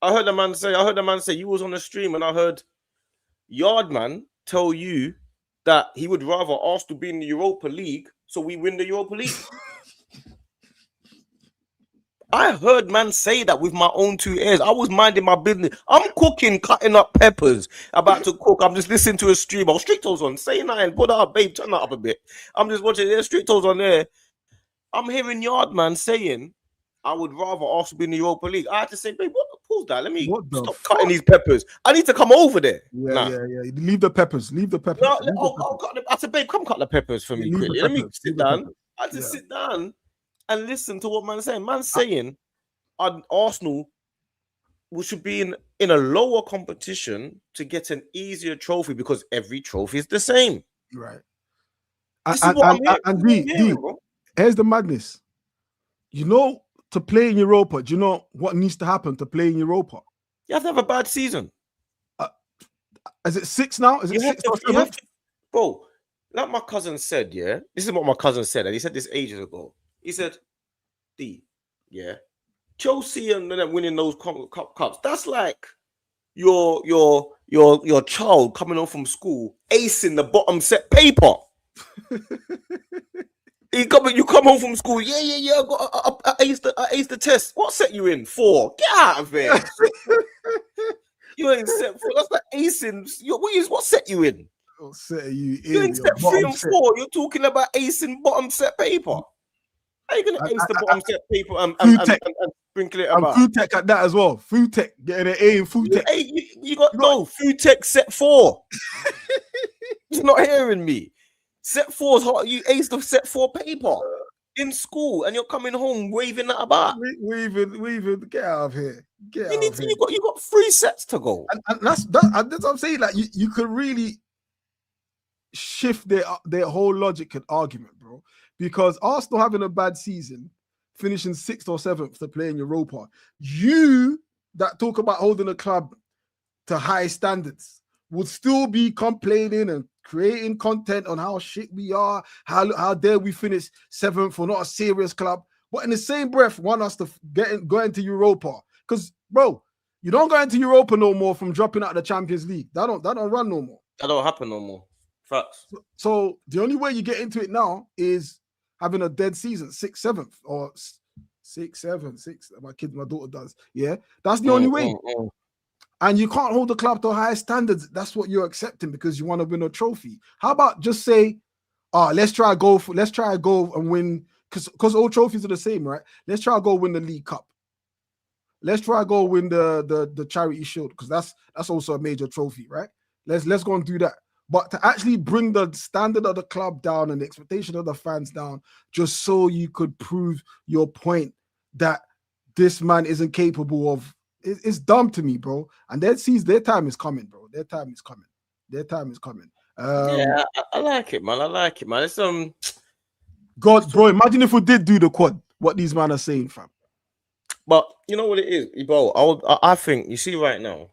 Speaker 2: I heard the man say. You was on the stream, and I heard Yardman tell you that he would rather Arsenal be in the Europa League so we win the Europa League. I heard man say that with my own 2 ears. I was minding my business. I'm cooking, cutting up peppers, about to cook. I'm just listening to a stream. Oh, Street Toes on. Say nothing. Put that up, babe. Turn that up a bit. I'm just watching. There's Street Toes on there. I'm hearing Yard man saying, I would rather Arsenal be in the Europa League. I had to say, babe, pause that. Let me stop cutting these peppers. I need to come over there.
Speaker 1: Yeah. Leave the peppers. Leave the peppers.
Speaker 2: No, I'll cut them. I said, babe, come cut the peppers for me quickly. Let me sit down. I had to sit down and listen to what man's saying. Man's saying Arsenal should be in a lower competition to get an easier trophy because every trophy is the same.
Speaker 1: Right. Here's the madness. You know, to play in Europa, do you know what needs to happen to play in Europa?
Speaker 2: You have to have a bad season.
Speaker 1: Is it 6 now? Is it 6 or 7?
Speaker 2: Bro, like my cousin said, yeah. This is what my cousin said, and he said this ages ago. He said, Chelsea and them winning those cups. That's like your child coming home from school, acing the bottom set paper. You come home from school. Yeah. I aced the test. What set you in? 4. Get out of here. You ain't set 4. That's like acing. What set you in?
Speaker 1: What set you in?
Speaker 2: You ain't set 3 and 4. You're talking about acing bottom set paper. How are you gonna ace the bottom set paper and sprinkle it about?
Speaker 1: Food tech at that as well. Food tech getting an A in food tech.
Speaker 2: You got food tech set 4. You're not hearing me. Set 4 is hot. You aced the set 4 paper in school, and you're coming home waving that about.
Speaker 1: Waving. Get out of here.
Speaker 2: You got 3 sets to go.
Speaker 1: And that's what I'm saying. Like you could really shift their whole logic and argument, bro. Because Arsenal having a bad season, finishing 6th or 7th to play in Europa, you that talk about holding a club to high standards would still be complaining and creating content on how shit we are, how dare we finish 7th for not a serious club, but in the same breath want us to go into Europa. Because, bro, you don't go into Europa no more from dropping out of the Champions League. That don't run no more.
Speaker 2: That don't happen no more. Facts.
Speaker 1: So the only way you get into it now is having a dead season, 6th, 7th, or 6, 7, 6. My daughter does. Yeah, that's the only way. And you can't hold the club to high standards. That's what you're accepting because you want to win a trophy. How about just say, let's try go and win, because all trophies are the same, right? Let's try go win the League Cup. Let's try go win the Charity Shield, because that's also a major trophy, right? Let's go and do that. But to actually bring the standard of the club down and the expectation of the fans down, just so you could prove your point that this man isn't capable of, it's dumb to me, bro. And their time is coming, bro. Their time is coming.
Speaker 2: Yeah, I like it, man. It's
Speaker 1: God, bro. Imagine if we did do the quad. What these men are saying, fam.
Speaker 2: But you know what it is, bro. I think you see right now.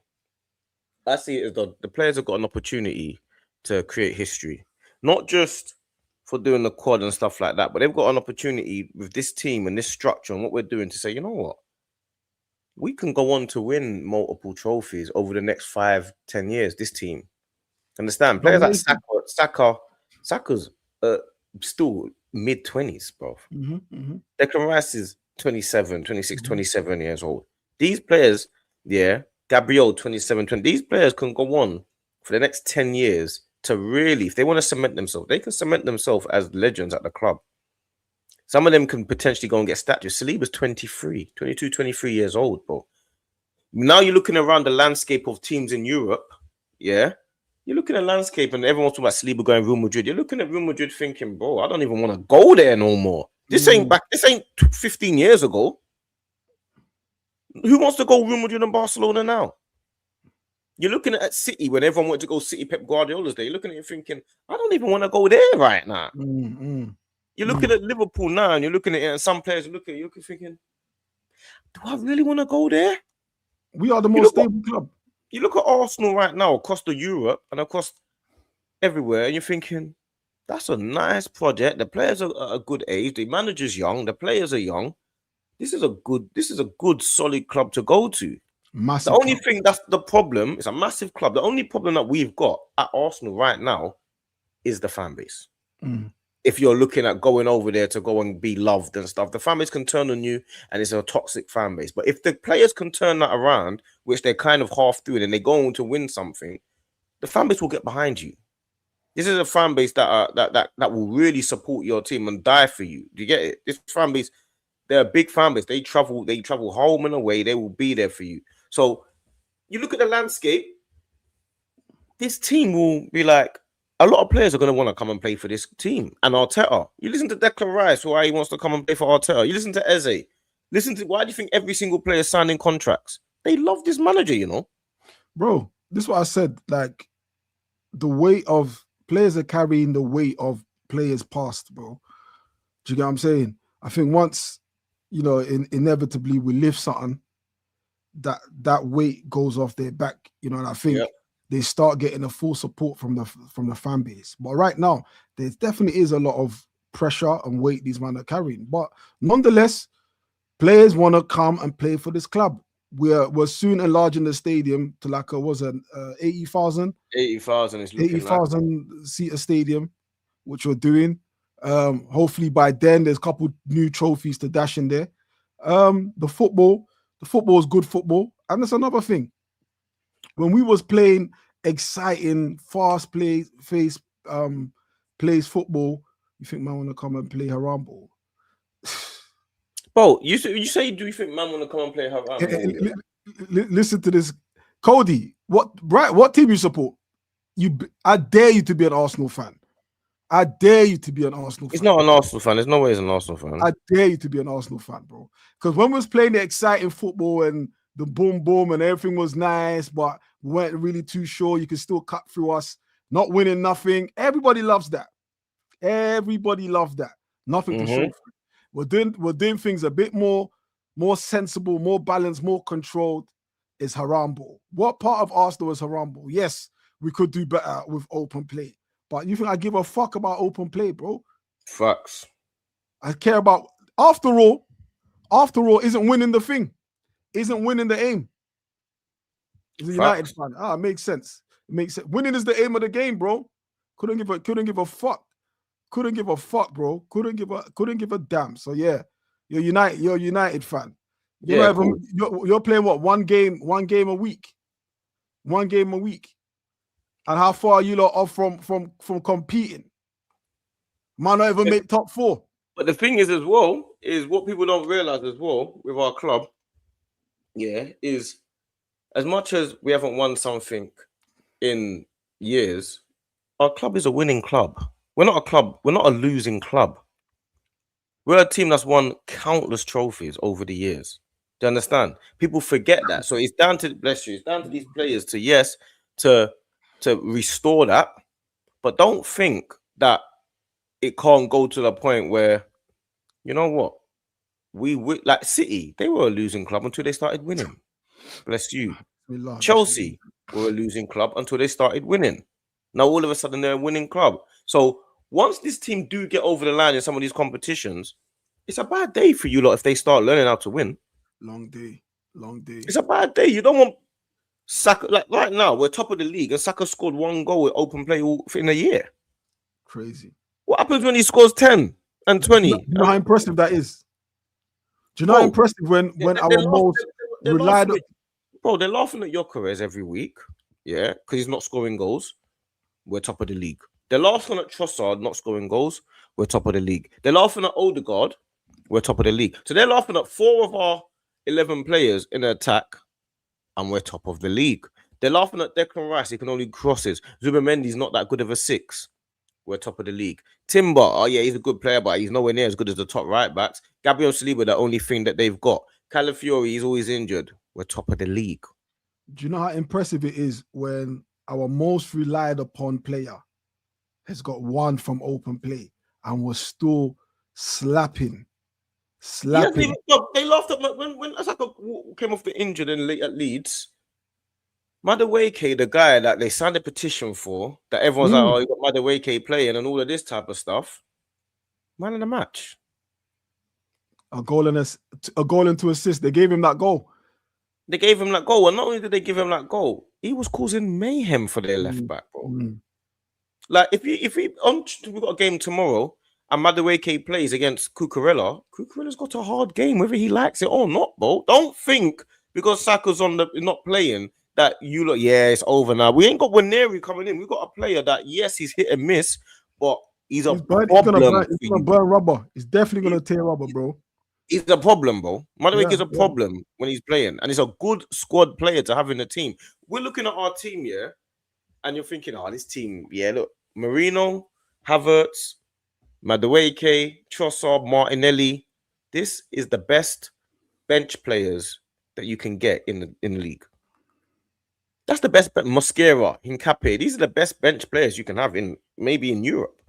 Speaker 2: I see it as the players have got an opportunity to create history, not just for doing the quad and stuff like that, but they've got an opportunity with this team and this structure and what we're doing to say, you know what, we can go on to win multiple trophies over the next 5-10 years. This team, understand? Players like Saka's still mid-20s, bro. Declan Rice is 27, 26, 27 years old. These players, Gabriel, 27, 20. These players can go on for the next 10 years to really, if they want to cement themselves, they can cement themselves as legends at the club. Some of them can potentially go and get statues. Saliba's 23, 22, 23 years old, bro. Now you're looking around the landscape of teams in Europe, yeah? You're looking at landscape and everyone's talking about Saliba going Real Madrid. You're looking at Real Madrid thinking, bro, I don't even want to go there no more. This ain't 15 years ago. Who wants to go Real Madrid and Barcelona now? You're looking at City when everyone wanted to go City Pep Guardiola's day. You're looking at it thinking, I don't even want to go there right now. You're looking at Liverpool now and you're looking at it, and some players you're thinking, do I really want to go there?
Speaker 1: We are the most stable club.
Speaker 2: You look at Arsenal right now across the Europe and across everywhere, and you're thinking, that's a nice project. The players are a good age. The manager's young. The players are young. This is a good, solid club to go to.
Speaker 1: Massive
Speaker 2: the only
Speaker 1: club.
Speaker 2: thing that's the problem, it's a massive club. The only problem that we've got at Arsenal right now is the fan base.
Speaker 1: Mm.
Speaker 2: If you're looking at going over there to go and be loved and stuff, the fan base can turn on you and it's a toxic fan base. But if the players can turn that around, which they're kind of half doing, and they're going to win something, the fan base will get behind you. This is a fan base that will really support your team and die for you. Do you get it? This fan base, they're a big fan base. They travel home and away. They will be there for you. So you look at the landscape, this team will be like, a lot of players are going to want to come and play for this team. And Arteta, you listen to Declan Rice, why he wants to come and play for Arteta. You listen to Eze. Why do you think every single player is signing contracts? They love this manager, you know?
Speaker 1: Bro, this is what I said. Like, the weight of players are carrying the weight of players past, bro. Do you get what I'm saying? I think once, you know, inevitably we lift something, that weight goes off their back, you know, and I think they start getting a full support from the fan base. But right now, there definitely is a lot of pressure and weight these men are carrying. But nonetheless, players want to come and play for this club. We're soon enlarging the stadium to like 80,000.
Speaker 2: 80,000 is looking
Speaker 1: 80,000 seater stadium, which we're doing. Hopefully by then there's a couple new trophies to dash in there. The football is good football, and that's another thing. When we was playing exciting, fast plays football, you think man want to come and play haram ball?
Speaker 2: Bro, you say, do you think man want to come and play haram ball?
Speaker 1: Listen to this, Cody. What team you support? I dare you to be an Arsenal fan. I dare you to be an Arsenal fan.
Speaker 2: He's not an Arsenal fan. There's no way he's an Arsenal fan.
Speaker 1: I dare you to be an Arsenal fan, bro. Because when we was playing the exciting football and the boom boom and everything was nice, but we weren't really too sure, you could still cut through us, not winning nothing. Everybody loves that. Everybody loves that. Nothing to show for it. We're doing things a bit more sensible, more balanced, more controlled. Is haram ball. What part of Arsenal is haram ball? Yes, we could do better with open play. But you think I give a fuck about open play, bro?
Speaker 2: Facts.
Speaker 1: I care about, after all, isn't winning the thing. Isn't winning the aim. He's a United fan. It makes sense. It makes sense. Winning is the aim of the game, bro. Couldn't give a fuck. Couldn't give a fuck, bro. Couldn't give a damn. So yeah, you're a United fan. You're playing what, one game a week. One game a week. And how far are you lot off from competing? Might not even make top 4.
Speaker 2: But the thing is as well, is what people don't realize as well with our club, is as much as we haven't won something in years, our club is a winning club. We're not a club, we're not a losing club. We're a team that's won countless trophies over the years. Do you understand? People forget that. So it's down to, bless you, it's down to these players to restore that, but don't think that it can't go to the point where, you know what, we like City, they were a losing club until they started winning. Bless you. Chelsea were a losing club until they started winning. Now all of a sudden they're a winning club. So once this team do get over the line in some of these competitions, it's a bad day for you lot if they start learning how to win.
Speaker 1: Long day.
Speaker 2: It's a bad day. You don't want Saka, like right now, we're top of the league, and Saka scored 1 goal with open play in a year.
Speaker 1: Crazy.
Speaker 2: What happens when he scores 10 and 20?
Speaker 1: You know how impressive that is? Do you know how impressive when our most relied on?
Speaker 2: Bro, they're laughing at Gyökeres every week, because he's not scoring goals. We're top of the league. They're laughing at Trossard not scoring goals. We're top of the league. They're laughing at Odegaard. We're top of the league. So they're laughing at 4 of our 11 players in the attack, and we're top of the league. They're laughing at Declan Rice. He can only crosses. Zubimendi's not that good of a 6. We're top of the league. Timber, he's a good player, but he's nowhere near as good as the top right backs. Gabriel Saliba, the only thing that they've got. Calafiori, he's always injured. We're top of the league.
Speaker 1: Do you know how impressive it is when our most relied upon player has got 1 from open play and was still slapping? They
Speaker 2: laughed at when Asaka came off the injured at Leeds. Madueke, the guy that they signed a petition for, that everyone's like, oh, you got Madueke playing and all of this type of stuff. Man of the match.
Speaker 1: A goal and 2 assists. They gave him that goal.
Speaker 2: And not only did they give him that goal, he was causing mayhem for their left back, bro. Like if we we got a game tomorrow and Madueke plays against Cucurella's got a hard game, whether he likes it or not, bro. Don't think because Saka's not playing that you look, yeah, it's over now. We ain't got Waneri coming in. We've got a player that, yes, he's hit and miss, but he's a problem.
Speaker 1: He's gonna burn rubber. He's definitely gonna tear rubber, bro.
Speaker 2: He's a problem, bro. Madueke is a
Speaker 1: Yeah.
Speaker 2: problem when he's playing, and he's a good squad player to have in the team. We're looking at our team, yeah, and you're thinking, oh, this team, yeah, look, Marino, Havertz, Madueke, Trossard, Martinelli. This is the best bench players that you can get in the league. That's the best. Mosquera, Hincapié. These are the best bench players you can have maybe in Europe.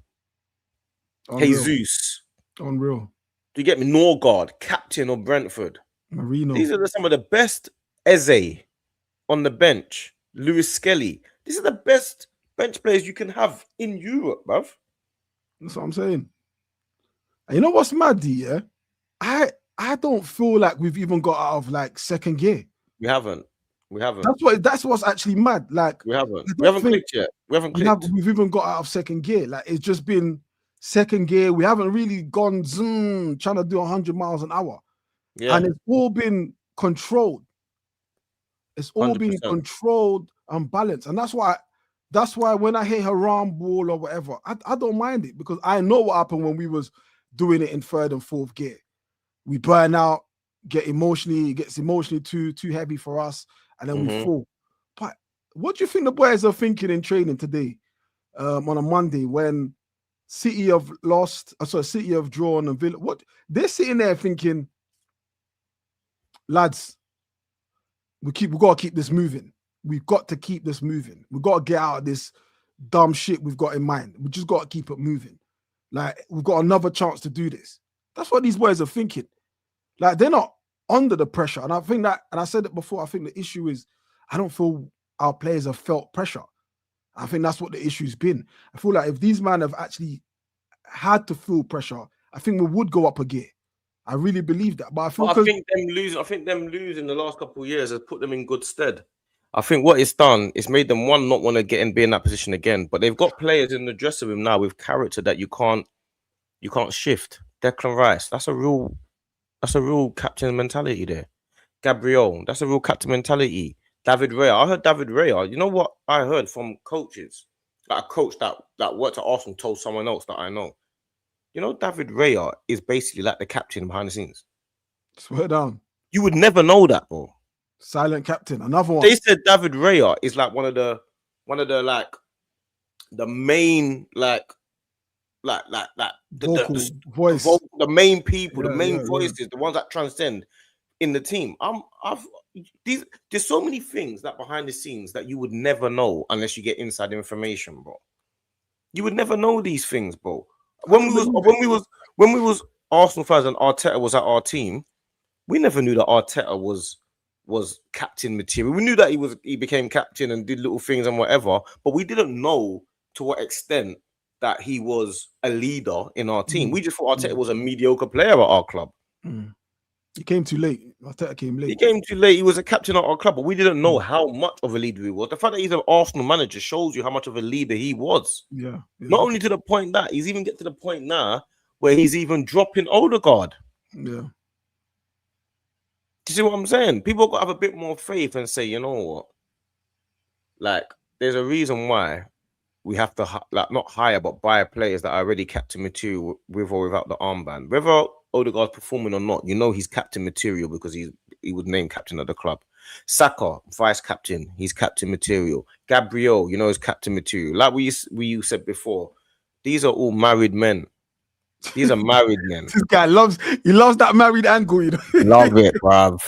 Speaker 1: Unreal.
Speaker 2: Jesus.
Speaker 1: Unreal.
Speaker 2: Do you get me? Norgard, captain of Brentford.
Speaker 1: Marino.
Speaker 2: These are some of the best. Eze on the bench. Lewis Skelly. These are the best bench players you can have in Europe, bruv.
Speaker 1: That's what I'm saying. And you know what's mad, yeah? I don't feel like we've even got out of like second gear.
Speaker 2: We haven't.
Speaker 1: That's what's actually mad. Like
Speaker 2: we haven't clicked yet.
Speaker 1: We've even got out of second gear. Like it's just been second gear. We haven't really gone zoom trying to do 100 miles an hour. Yeah. And it's all been controlled. It's all 100%. Been controlled and balanced. And that's why when I hear Haram ball or whatever, I don't mind it because I know what happened when we was doing it in third and fourth gear. We burn out, it gets emotionally too heavy for us, and then we fall. But what do you think the boys are thinking in training today on a Monday when City have drawn and Villa? What they're sitting there thinking, lads, we got to keep this moving. We've got to keep this moving. We've got to get out of this dumb shit we've got in mind. We just got to keep it moving. Like, we've got another chance to do this. That's what these boys are thinking. Like, they're not under the pressure. And I think that, and I said it before, I think the issue is, I don't feel our players have felt pressure. I think that's what the issue's been. I feel like if these men have actually had to feel pressure, I think we would go up a gear. I really believe that. But I think
Speaker 2: them losing the last couple of years has put them in good stead. I think what it's done is made them not want to be in that position again. But they've got players in the dressing room now with character that you can't shift. Declan Rice, that's a real captain mentality there. Gabriel, that's a real captain mentality. David Raya, I heard David Raya. You know what I heard from coaches? Like a coach that worked at Arsenal told someone else that I know. You know, David Raya is basically like the captain behind the scenes.
Speaker 1: Swear down.
Speaker 2: You would never know that, bro.
Speaker 1: Silent captain. Another one.
Speaker 2: They said David Raya is like one of the like the main the
Speaker 1: voice,
Speaker 2: the main people, the main voices, the ones that transcend in the team. There's so many things that behind the scenes that you would never know unless you get inside information, bro. You would never know these things, bro. When we was Arsenal fans and Arteta was at our team, we never knew that Arteta was captain material. We knew that he became captain and did little things and whatever, but we didn't know to what extent that he was a leader in our team. We just thought Arteta was a mediocre player at our club.
Speaker 1: He came too late. Arteta came late.
Speaker 2: He came too late. He was a captain at our club, but we didn't know how much of a leader he was. The fact that he's an Arsenal manager shows you how much of a leader he was.
Speaker 1: Yeah.
Speaker 2: Not only to the point that he's even get to the point now where he's even dropping Odegaard.
Speaker 1: Yeah.
Speaker 2: Do you see what I'm saying? People got to have a bit more faith and say, you know what? Like, there's a reason why we have to not hire but buy players that are already captain material with or without the armband. Whether Odegaard's performing or not, you know he's captain material because he was named captain of the club. Saka, vice captain, he's captain material. Gabriel, you know, is captain material. Like we said before, these are all married men. These are married men.
Speaker 1: This guy loves that married angle, you know.
Speaker 2: Love it, bruv.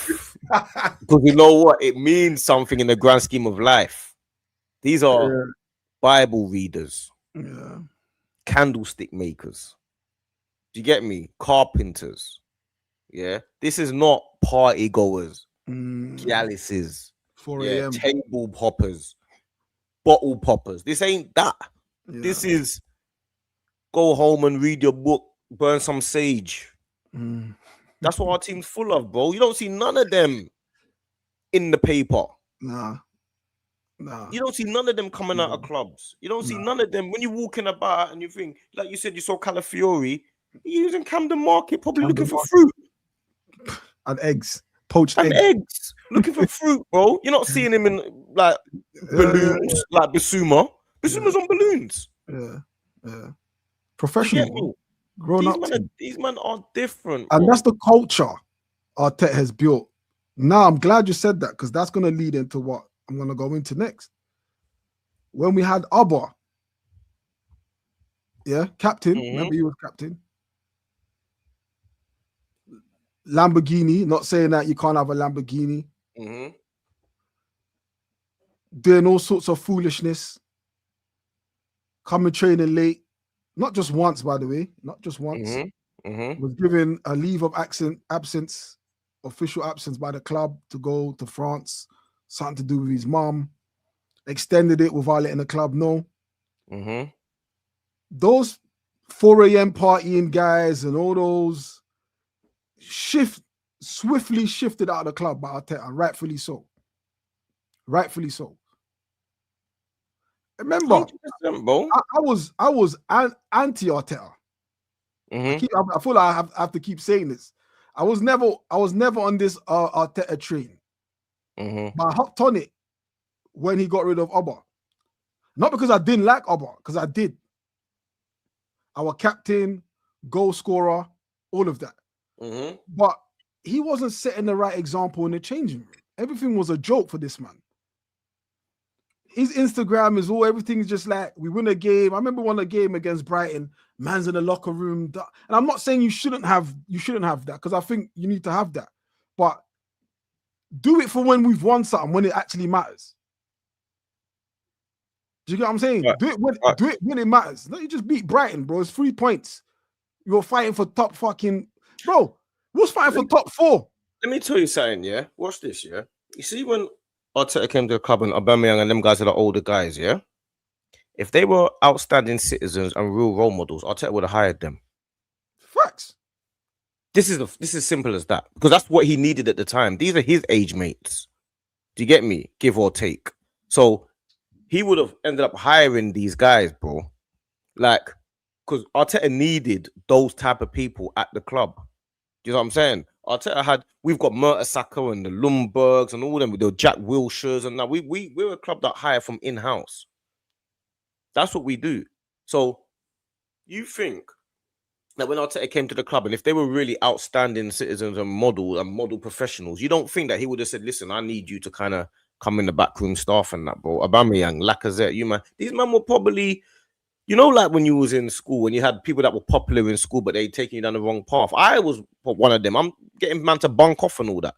Speaker 2: Because you know what? It means something in the grand scheme of life. These are Bible readers, candlestick makers. Do you get me? Carpenters. Yeah. This is not party goers, galleyses,
Speaker 1: 4 a.m.
Speaker 2: table poppers, bottle poppers. This ain't that. Yeah. This is go home and read your book, burn some sage. That's what our team's full of, bro. You don't see none of them in the paper.
Speaker 1: Nah. Nah.
Speaker 2: You don't see none of them coming out of clubs. You don't see none of them when you're walking about and you think, like you said, you saw Calafiori. You're using Camden Market, probably looking for fruit
Speaker 1: and eggs, poached
Speaker 2: and
Speaker 1: eggs.
Speaker 2: eggs, looking for fruit, bro. You're not seeing him in like balloons, like Basuma. Basuma's on balloons.
Speaker 1: Yeah. Professional.
Speaker 2: You get me?
Speaker 1: Grown up.
Speaker 2: These men are different,
Speaker 1: and
Speaker 2: bro.
Speaker 1: that's the culture Arteta has built. Now I'm glad you said that, because that's going to lead into what I'm going to go into next. When we had Abba, captain, remember he was captain. Lamborghini, not saying that you can't have a Lamborghini. Doing all sorts of foolishness. Coming training late. Not just once, by the way. Not just once. Was given a leave of absence, official absence by the club to go to France. Something to do with his mom. Extended it without letting the club know. Those 4 a.m. partying guys and all those swiftly shifted out of the club by Arteta, and rightfully so. Rightfully so. Remember, I was anti Arteta. I feel like I have to keep saying this. I was never on this Arteta train. But I hopped on it when he got rid of Abba. Not because I didn't like Abba, because I did. Our captain, goal scorer, all of that. But he wasn't setting the right example in the changing room. Everything was a joke for this man. His Instagram is everything's just like, we win a game. I remember won a game against Brighton, man's in the locker room. And I'm not saying you shouldn't have that, because I think you need to have that. But do it for when we've won something, when it actually matters. Do you get what I'm saying? Right. Do it when it matters. No, you just beat Brighton, bro. It's 3 points. You're fighting for top fucking... Bro, who's fighting for top 4?
Speaker 2: Let me tell you something, yeah? Watch this, yeah? You see when Arteta came to the club and Aubameyang and them guys are the older guys, yeah? If they were outstanding citizens and real role models, Arteta would have hired them.
Speaker 1: Facts.
Speaker 2: This is simple as that, because that's what he needed at the time. These are his age mates. Do you get me? Give or take. So he would have ended up hiring these guys, bro. Like, because Arteta needed those type of people at the club. Do you know what I'm saying? Arteta we've got Mertesacker and the Lumbergs and all them, with the Jack Wilshires, and now we're a club that hire from in-house. That's what we do. So you think that when Arteta came to the club, and if they were really outstanding citizens and model professionals, you don't think that he would have said, listen, I need you to kind of come in the backroom staff and that, bro. Aubameyang, Lacazette, these men were probably, like when you was in school and you had people that were popular in school, but they taking you down the wrong path. I was one of them. I'm getting man to bunk off and all that.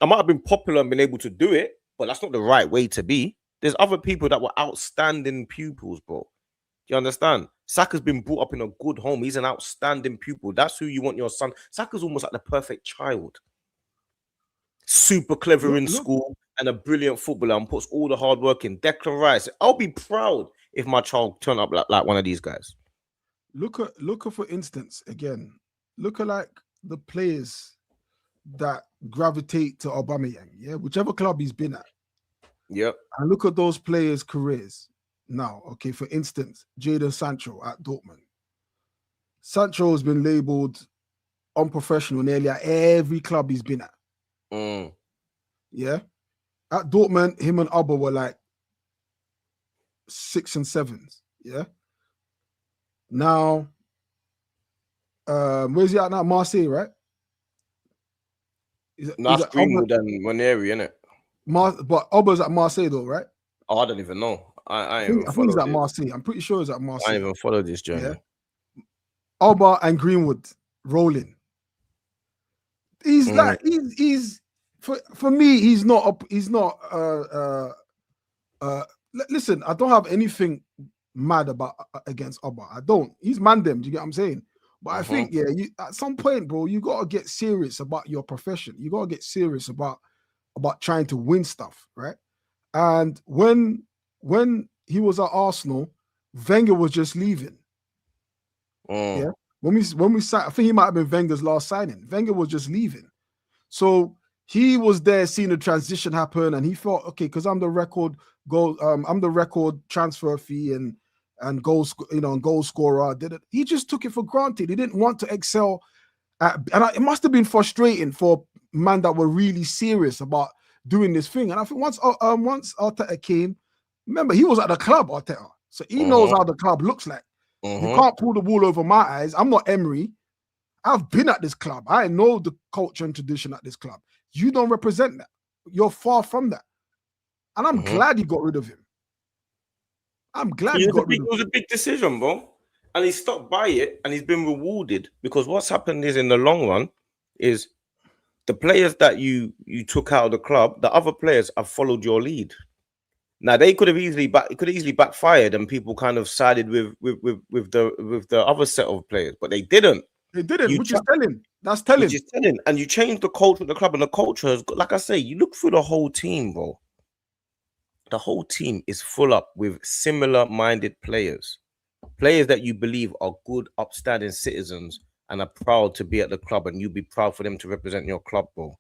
Speaker 2: I might have been popular and been able to do it, but that's not the right way to be. There's other people that were outstanding pupils, bro. Do you understand? Saka's been brought up in a good home. He's an outstanding pupil. That's who you want your son. Saka's almost like the perfect child. Super clever in school and a brilliant footballer and puts all the hard work in. Declan Rice. I'll be proud if my child turned up like one of these guys.
Speaker 1: Look at for instance, again, look at like the players that gravitate to Aubameyang, yeah, whichever club he's been at.
Speaker 2: Yep.
Speaker 1: And look at those players' careers. Now, okay, for instance, Jadon Sancho at Dortmund. Sancho has been labeled unprofessional nearly at every club he's been at. Yeah. At Dortmund, him and Abba were like 6 and 7s. Yeah. Now, where's he at now? Marseille, right?
Speaker 2: That's Greenwood and Ranieri, isn't it?
Speaker 1: But Abba's at Marseille though, right?
Speaker 2: Oh, I don't even know. I
Speaker 1: think he's at Marseille. I'm pretty sure he's at Marseille.
Speaker 2: I didn't even follow this journey. Yeah.
Speaker 1: Abba and Greenwood rolling. He's like he's for me. He's not. Listen, I don't have anything mad about against Abba. I don't. He's man them. Do you get what I'm saying? But I think at some point, bro, you gotta get serious about your profession. You gotta get serious about trying to win stuff, right? And when he was at Arsenal, Wenger was just leaving. Yeah. When we signed, I think he might have been Wenger's last signing. Wenger was just leaving. So he was there seeing the transition happen, and he felt okay because I'm the record transfer fee and goal scorer. He just took it for granted. He didn't want to excel it must have been frustrating for man that were really serious about doing this thing. And I think once Arteta came, remember he was at the club, Arteta, so he knows how the club looks like. You can't pull the wool over my eyes. I'm not Emery. I've been at this club. I know the culture and tradition at this club. You don't represent that. You're far from that. And I'm glad he got rid of him. I'm glad he got rid of him.
Speaker 2: It was a big decision, bro. And he stuck by it, and he's been rewarded, because what's happened is, in the long run, is the players that you took out of the club, the other players have followed your lead. Now they could have easily backfired, and people kind of sided with the other set of players, but they didn't.
Speaker 1: They didn't, which is telling. That's telling.
Speaker 2: Which is telling. And you change the culture of the club, and the culture has got, like I say, you look through the whole team, bro. The whole team is full up with similar-minded players. Players that you believe are good, upstanding citizens and are proud to be at the club, and you'd be proud for them to represent your club, bro.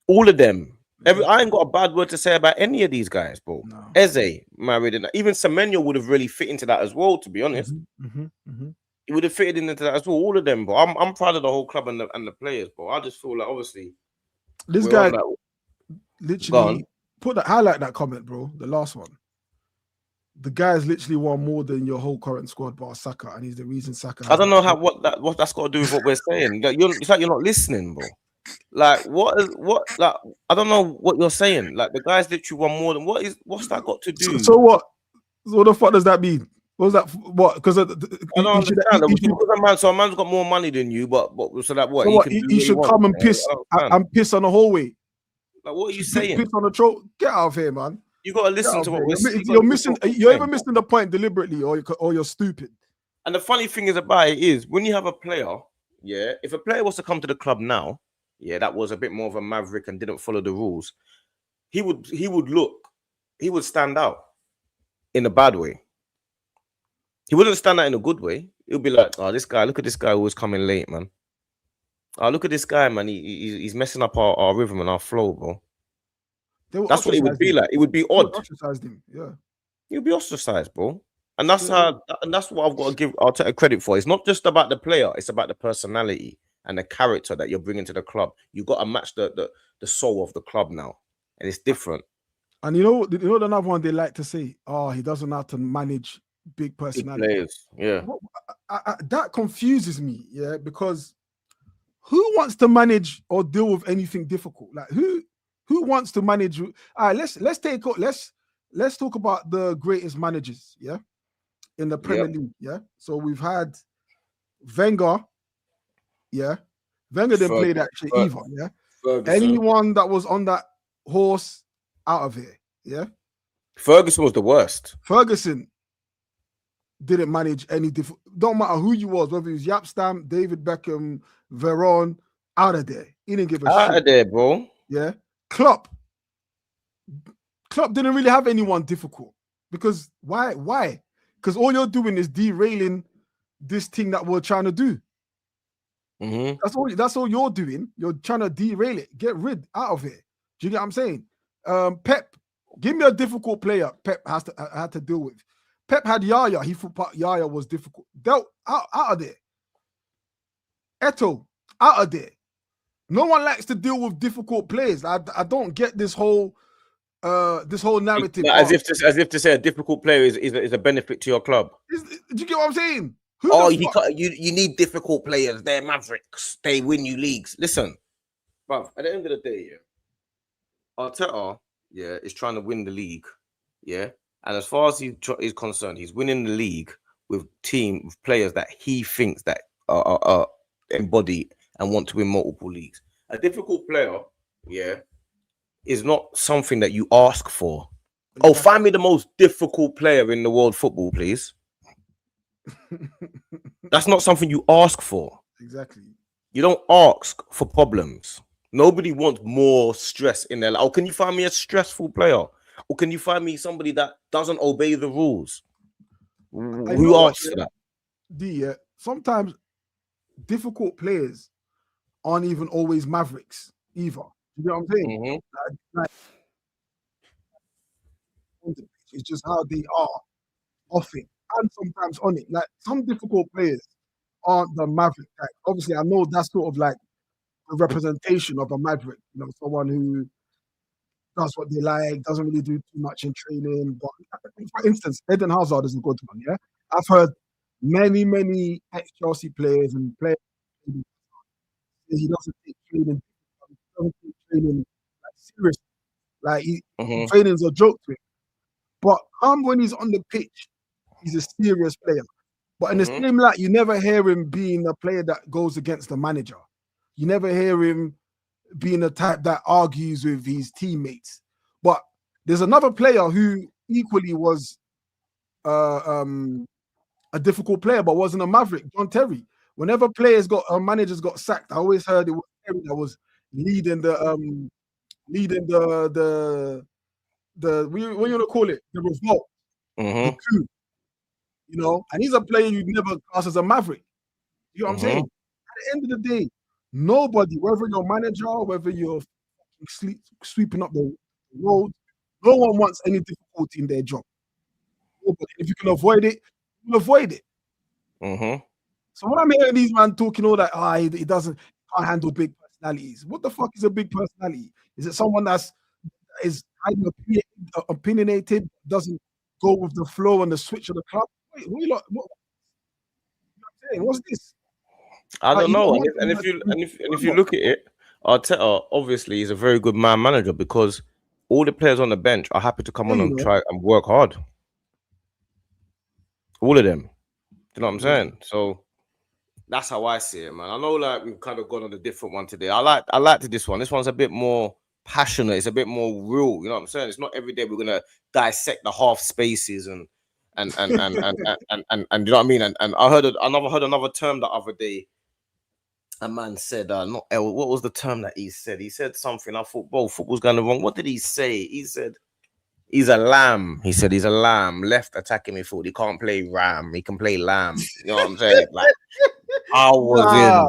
Speaker 2: All of them. I ain't got a bad word to say about any of these guys, bro. No. Eze married, and even Semenyo would have really fit into that as well, to be honest. He would have fitted into that as well. All of them, bro. I'm proud of the whole club and the players, bro. I just feel like, obviously,
Speaker 1: this guy literally highlight that comment, bro. The last one. The guy's literally won more than your whole current squad bar Saka, and he's the reason Saka.
Speaker 2: I don't know what that's got to do with what we're saying. It's like you're not listening, bro. Like like I don't know what you're saying. Like, the guy's literally won more than what's that got to do?
Speaker 1: So what? So what the fuck does that mean? What's that? What? Because I
Speaker 2: don't understand. So a man's got more money than you, but so that what?
Speaker 1: So he should come and piss and piss on the hallway.
Speaker 2: Like, what are you saying?
Speaker 1: Piss on the throat. Get out of here, man.
Speaker 2: You got to listen to what we're saying.
Speaker 1: You're either missing the point deliberately, or you're stupid.
Speaker 2: And the funny thing about it is, when you have a player, if a player was to come to the club now, that was a bit more of a maverick and didn't follow the rules, he would stand out in a bad way. He wouldn't stand out in a good way. He'll be like, oh, this guy, look at this guy always coming late, man. Oh, look at this guy, man. He's messing up our rhythm and our flow, bro. That's what it would be like. It would be odd.
Speaker 1: Ostracized him, yeah.
Speaker 2: He'll be ostracized, bro. And that's what I've got to give Arteta credit for. It's not just about the player; it's about the personality and the character that you're bringing to the club. You got to match the soul of the club now, and it's different.
Speaker 1: And you know another one they like to say, oh, he doesn't know how to manage big personality.
Speaker 2: Big players, yeah.
Speaker 1: That confuses me, because who wants to manage or deal with anything difficult? Like who wants to manage? All right, let's talk about the greatest managers, in the Premier League, So we've had Wenger, Wenger didn't play that shit either, Ferguson. Anyone that was on that horse, out of here,
Speaker 2: Ferguson was the worst.
Speaker 1: Ferguson didn't manage any different. Don't matter who you was, whether it was Yapstam, David Beckham, Veron, out of there. He didn't give a shit.
Speaker 2: Out of there, bro.
Speaker 1: Yeah. Klopp didn't really have anyone difficult, because why? Because all you're doing is derailing this thing that we're trying to do. That's all you're doing. You're trying to derail it, get rid out of it. Do you get what I'm saying? Pep, give me a difficult player Pep had to deal with. Pep had Yaya. He thought Yaya was difficult. Dealt out of there. Eto'o, out of there. No one likes to deal with difficult players. I don't get this whole narrative.
Speaker 2: As if to say a difficult player is a benefit to your club.
Speaker 1: Do you get what I'm saying?
Speaker 2: You need difficult players. They're mavericks. They win you leagues. Listen, bruv, at the end of the day, Arteta, is trying to win the league, and as far as he's concerned, he's winning the league with players that he thinks that are embody and want to win multiple leagues. A difficult player, is not something that you ask for. Oh, find me the most difficult player in the world football, please. That's not something you ask for.
Speaker 1: Exactly.
Speaker 2: You don't ask for problems. Nobody wants more stress in their life. Oh, can you find me a stressful player? Or can you find me somebody that doesn't obey the rules? Who asks for that?
Speaker 1: Sometimes difficult players aren't even always mavericks either. You know what I'm saying?
Speaker 2: Mm-hmm.
Speaker 1: Like, it's just how they are off it and sometimes on it. Like some difficult players aren't the maverick type. Obviously, I know that's sort of like a representation of a maverick. You know, someone who does what they like, doesn't really do too much in training. But for instance, Eden Hazard is a good one. Yeah, I've heard many ex-Chelsea players and players he doesn't take training, like serious. Like
Speaker 2: Mm-hmm.
Speaker 1: training's a joke to him. But when he's on the pitch, he's a serious player. But in the
Speaker 2: Mm-hmm.
Speaker 1: same light, you never hear him being a player that goes against the manager. You never hear him being a type that argues with his teammates. But there's another player who equally was a difficult player, but wasn't a maverick. John Terry. Whenever managers got sacked, I always heard it was Terry that was leading the what you want to call it, the revolt, the
Speaker 2: Mm-hmm.
Speaker 1: coup. You know, and he's a player you'd never class as a maverick. You know what I'm saying?
Speaker 2: Mm-hmm.
Speaker 1: At the end of the day, nobody, whether you're manager, whether you're sweeping up the road, no one wants any difficulty in their job. Nobody. If you can avoid it, you'll avoid it.
Speaker 2: Mm-hmm.
Speaker 1: So when I'm hearing these man talking all that, he can't handle big personalities. What the fuck is a big personality? Is it someone is highly opinionated, doesn't go with the flow and the switch of the club? Wait, what's this?
Speaker 2: I don't
Speaker 1: You
Speaker 2: know.
Speaker 1: don't
Speaker 2: And
Speaker 1: want
Speaker 2: if, and if
Speaker 1: to
Speaker 2: you and if you look at it, Arteta obviously is a very good man manager because all the players on the bench are happy to come on
Speaker 1: you
Speaker 2: and
Speaker 1: know.
Speaker 2: try and work hard. All of them. Do you know what I'm
Speaker 1: Yeah.
Speaker 2: saying? So that's how I see it, man. I know like we've kind of gone on a different one today. I liked this one. This one's a bit more passionate. It's a bit more real. You know what I'm saying? It's not every day we're gonna dissect the half spaces and you know what I mean? And I heard another term the other day. A man said, not L, what was the term that he said? He said something. I thought, whoa, football's going wrong. What did he say? He said, he's a lamb. He said, he's a lamb. Left attacking midfield. He can't play ram. He can play lamb. You know what I'm saying? Like, I was
Speaker 1: Nah.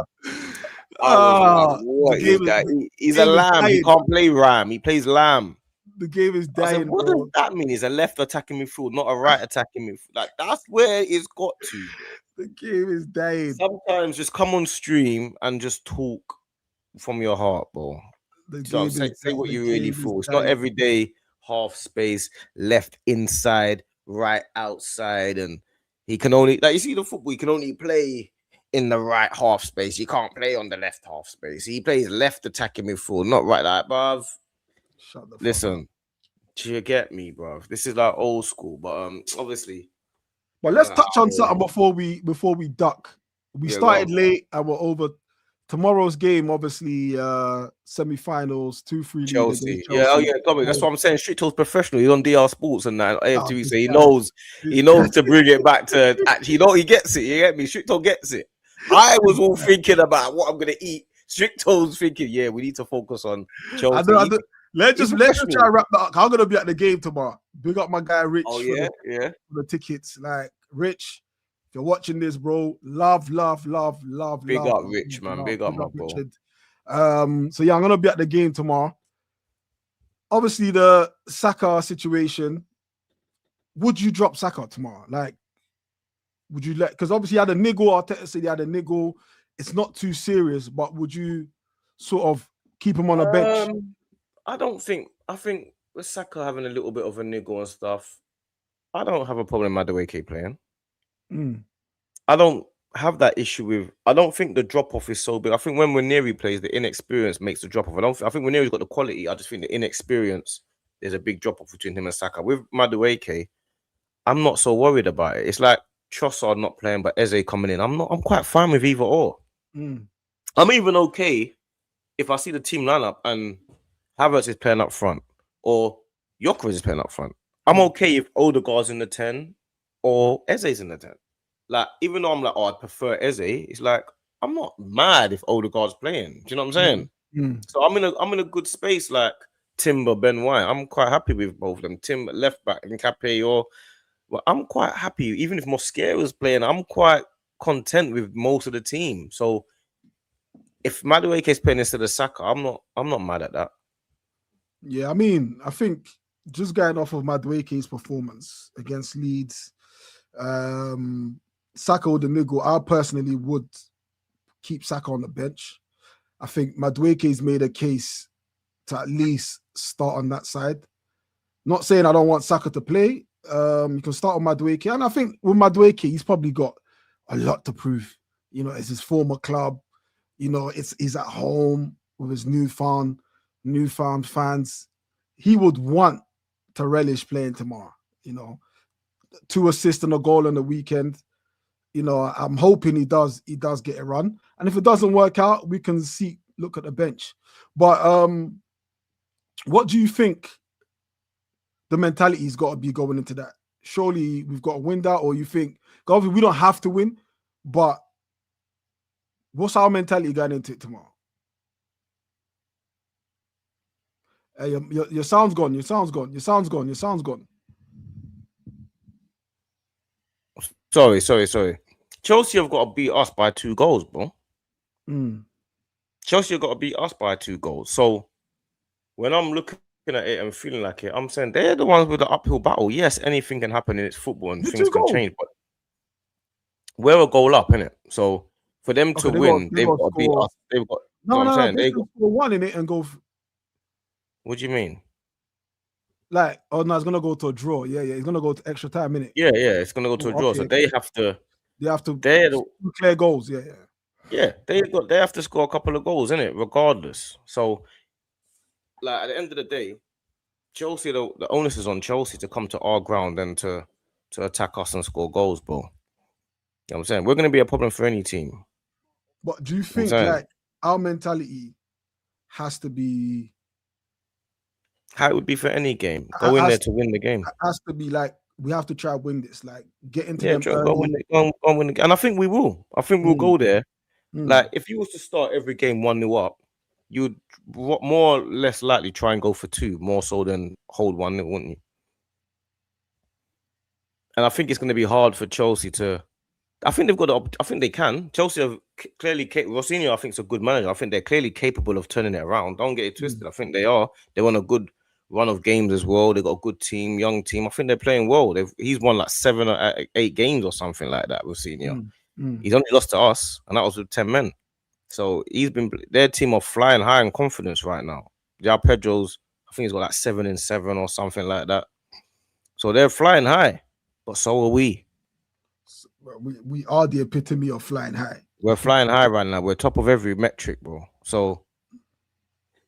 Speaker 2: like,
Speaker 1: The
Speaker 2: what is
Speaker 1: game is
Speaker 2: that? He's a
Speaker 1: game is
Speaker 2: lamb. He
Speaker 1: dying.
Speaker 2: can't play ram. He plays lamb.
Speaker 1: The game is
Speaker 2: I said,
Speaker 1: dying,
Speaker 2: what does
Speaker 1: bro.
Speaker 2: that mean? He's a left attacking midfield, not a right attacking midfield. Like, that's where it's got to, bro.
Speaker 1: The game is dying.
Speaker 2: Sometimes just come on stream and just talk from your heart, bro. So say what you really feel. It's not every day half space, left inside, right outside, and he can only like you see the football. He can only play in the right half space. You can't play on the left half space. He plays left attacking midfield, not right. Like, bruv.
Speaker 1: Shut the fuck
Speaker 2: Listen,
Speaker 1: up.
Speaker 2: do you get me, bruv? This is like old school, but obviously.
Speaker 1: But let's touch on something before we duck. We started late and we're over. Tomorrow's game, obviously, semi-finals, 2-3
Speaker 2: Chelsea. Yeah, oh yeah, come on. That's what I'm saying. Stricto's professional. He's on DR Sports and that AFTV, so he knows to bring it back to actually. He gets it. You get me? Stricto gets it. I was all thinking about what I'm gonna eat. Stricto's thinking, yeah, we need to focus on Chelsea.
Speaker 1: I know. Let's just try and wrap that up. I'm gonna be at the game tomorrow. Big up my guy Rich
Speaker 2: for
Speaker 1: the tickets. Like Rich, if you're watching this, bro, love.
Speaker 2: Big up Rich, man. Big up my bro.
Speaker 1: So yeah, I'm gonna be at the game tomorrow. Obviously, the Saka situation. Would you drop Saka tomorrow? Like, would you because obviously he had a niggle. Arteta said he had a niggle. It's not too serious, but would you sort of keep him on a bench?
Speaker 2: I think with Saka having a little bit of a niggle and stuff, I don't have a problem with Madueke playing. I don't have that issue with. I don't think the drop off is so big. I think when Ranieri plays, the inexperience makes the drop off. I think Ranieri's got the quality. I just think the inexperience, there's a big drop off between him and Saka. With Madueke, I'm not so worried about it. It's like Trossard not playing, but Eze coming in. I'm quite fine with either or. I'm even okay if I see the team lineup and Havertz is playing up front or Gyökeres is playing up front. I'm okay if Odegaard's in the 10 or Eze's in the 10. Like, even though I'm like, I prefer Eze, it's like I'm not mad if Odegaard's playing. Do you know what I'm saying? So I'm in a good space. Like Timber, Ben White, I'm quite happy with both of them. Timber left back and Cape, I'm quite happy. Even if Mosquera's playing, I'm quite content with most of the team. So if Madueke is playing instead of Saka, I'm not mad at that.
Speaker 1: Yeah, I mean, I think just going off of Madueke's performance against Leeds, Saka or the niggle, I personally would keep Saka on the bench. I think Madueke's made a case to at least start on that side. Not saying I don't want Saka to play. You can start on Madueke, and I think with Madueke, he's probably got a lot to prove. You know, it's his former club. You know, he's at home with his newfound fans. He would want to relish playing tomorrow. You know, 2 assists and a goal on the weekend. You know, I'm hoping he does get a run. And if it doesn't work out, we can look at the bench. But what do you think the mentality's got to be going into that? Surely we've got to win that, or you think, obviously we don't have to win, but what's our mentality going into it tomorrow? Hey, your sound's gone. Your sound's gone. Your sound's gone. Your sound's gone.
Speaker 2: Sorry. Chelsea have got to beat us by 2 goals, bro. Chelsea have got to beat us by 2 goals. So when I'm looking at it and feeling like it, I'm saying they're the ones with the uphill battle. Yes, anything can happen in its football and things can change, but we're a goal up, innit? So for them to win, they've got to beat us. They've got.
Speaker 1: No. They got 1 in it and go.
Speaker 2: What do you mean?
Speaker 1: Like, oh no, it's gonna go to a draw. Yeah, it's gonna go to extra time, innit?
Speaker 2: Yeah, it's gonna go to a draw. So they have to. They're
Speaker 1: clear goals.
Speaker 2: Yeah, they have to score a couple of goals, innit? Regardless. So, like at the end of the day, Chelsea, the onus is on Chelsea to come to our ground and to attack us and score goals, bro. You know what I'm saying? We're gonna be a problem for any team.
Speaker 1: But do you think like our mentality has to be
Speaker 2: how it would be for any game? Go in there to win the game.
Speaker 1: It has to be like we have to try to win this, like get into
Speaker 2: them early. Go win the game. And I think we will. I think we'll go there. Like if you was to start every game 1-0 up, you'd more or less likely try and go for 2 more so than hold 1-0, wouldn't you? And I think it's going to be hard for Chelsea to. I think they've got. I think they can. Chelsea have clearly. Rossini, I think, is a good manager. I think they're clearly capable of turning it around. Don't get it twisted. I think they are. They won a good run of games as well. They got a good team, young team. I think they're playing well. He's won like 7 or 8 games or something like that. Rossini. He's only lost to us, and that was with 10 men. So their team are flying high in confidence right now. João Pedro's, I think he's got like 7 and 7 or something like that. So they're flying high, but so are we.
Speaker 1: We are the epitome of flying high.
Speaker 2: We're flying high right now. We're top of every metric, bro. So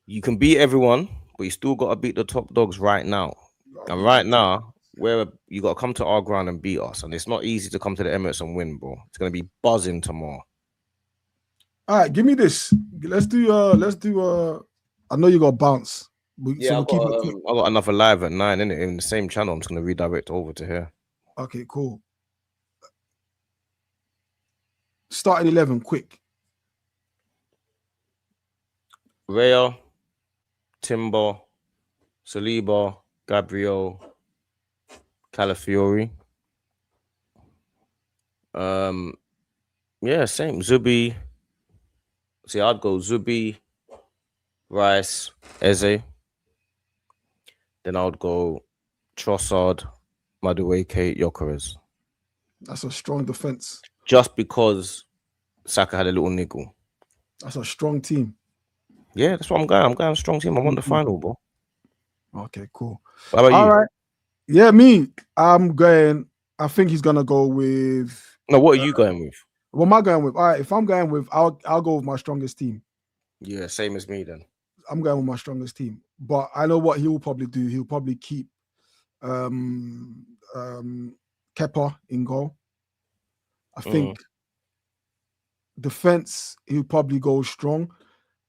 Speaker 2: you can beat everyone, but you still got to beat the top dogs right now. And right now, you got to come to our ground and beat us. And it's not easy to come to the Emirates and win, bro. It's going to be buzzing tomorrow.
Speaker 1: All right, give me this. Let's do I know you got bounce.
Speaker 2: I got another live at 9, innit? In the same channel. I'm just going to redirect over to here.
Speaker 1: Okay, cool. Starting 11, quick.
Speaker 2: Raya, Timber, Saliba, Gabriel, Calafiori. Same. Zubi. See, I'd go Zubi, Rice, Eze. Then I would go Trossard, Madueke, Gyökeres.
Speaker 1: That's a strong defense.
Speaker 2: Just because Saka had a little niggle.
Speaker 1: That's a strong team.
Speaker 2: Yeah, that's what I'm going. I'm going a strong team. I want the final, bro.
Speaker 1: Okay, cool.
Speaker 2: How about you?
Speaker 1: All right. Yeah, me. I'm going. I think he's gonna go with.
Speaker 2: No, what are you going with?
Speaker 1: What am I going with? All right, if I'm going with, I'll go with my strongest team.
Speaker 2: Yeah, same as me then.
Speaker 1: I'm going with my strongest team, but I know what he'll probably do. He'll probably keep Kepa in goal. I think defense, he'll probably go strong.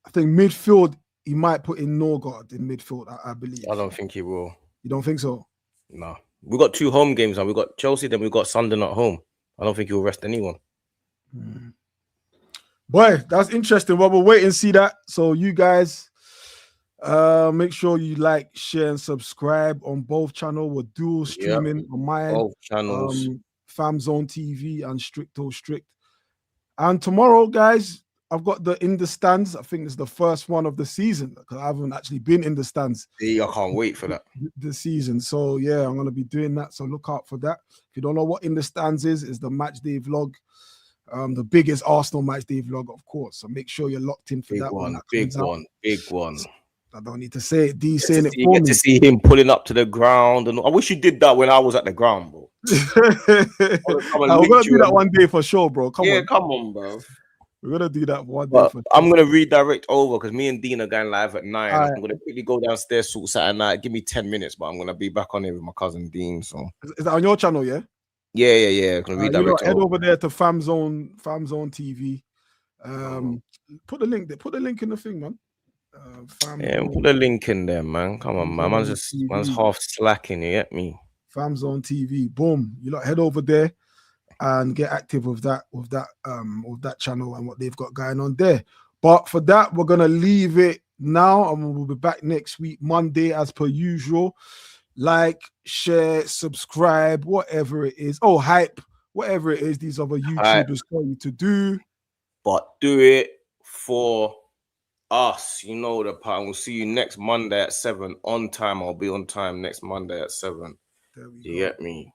Speaker 1: I think midfield, he might put in Norgard in midfield, I believe.
Speaker 2: I don't think he will.
Speaker 1: You don't think so?
Speaker 2: No. We got 2 home games now. We got Chelsea, then we got Sunderland at home. I don't think he'll rest anyone.
Speaker 1: Boy, that's interesting. Well, we'll wait and see that. So you guys, make sure you like, share, and subscribe on both channels. We're dual streaming on mine.
Speaker 2: Both channels.
Speaker 1: FamZone TV and Strict. And tomorrow, guys, I've got the in the stands. I think it's the first one of the season because I haven't actually been in the stands
Speaker 2: Yeah, I can't wait for that.
Speaker 1: this season. So yeah, I'm gonna be doing that. So look out for that. If you don't know what in the stands is the match day vlog, the biggest Arsenal match day vlog, of course. So make sure you're locked in for
Speaker 2: Big
Speaker 1: that when
Speaker 2: one,
Speaker 1: that
Speaker 2: big
Speaker 1: comes out.
Speaker 2: one, big one.
Speaker 1: I don't need to say it. D
Speaker 2: Get
Speaker 1: saying
Speaker 2: to
Speaker 1: it
Speaker 2: see,
Speaker 1: for
Speaker 2: get
Speaker 1: me.
Speaker 2: to see him pulling up to the ground, and I wish you did that when I was at the ground, bro. Come and
Speaker 1: We're
Speaker 2: link
Speaker 1: gonna do
Speaker 2: you
Speaker 1: that
Speaker 2: and
Speaker 1: one day for sure, bro. Come
Speaker 2: yeah,
Speaker 1: on,
Speaker 2: come on, bro.
Speaker 1: we're gonna do that one day
Speaker 2: But
Speaker 1: for
Speaker 2: I'm
Speaker 1: sure.
Speaker 2: gonna redirect over because me and Dean are going live at 9.
Speaker 1: All
Speaker 2: I'm
Speaker 1: right.
Speaker 2: gonna quickly go downstairs, sort Saturday night. Give me 10 minutes, but I'm gonna be back on here with my cousin Dean. So
Speaker 1: Is that on your channel? Yeah.
Speaker 2: yeah. Gonna
Speaker 1: You know,
Speaker 2: redirect
Speaker 1: head
Speaker 2: over.
Speaker 1: over there to FamZone TV. Put the link there. Put the link in the thing, man.
Speaker 2: Yeah,
Speaker 1: FamZone,
Speaker 2: put a link in there, man. Come on, man.
Speaker 1: FamZone
Speaker 2: Man's
Speaker 1: TV.
Speaker 2: half slacking. You get me?
Speaker 1: FamZone TV. Boom. You lot head over there and get active with that channel and what they've got going on there. But for that, we're gonna leave it now, and we'll be back next week, Monday, as per usual. Like, share, subscribe, whatever it is. Oh, hype, whatever it is. These other YouTubers tell you to do.
Speaker 2: But do it for us. You know the part. We'll see you next Monday at 7 on time. I'll be on time next Monday at 7.
Speaker 1: There we
Speaker 2: You
Speaker 1: go.
Speaker 2: get me?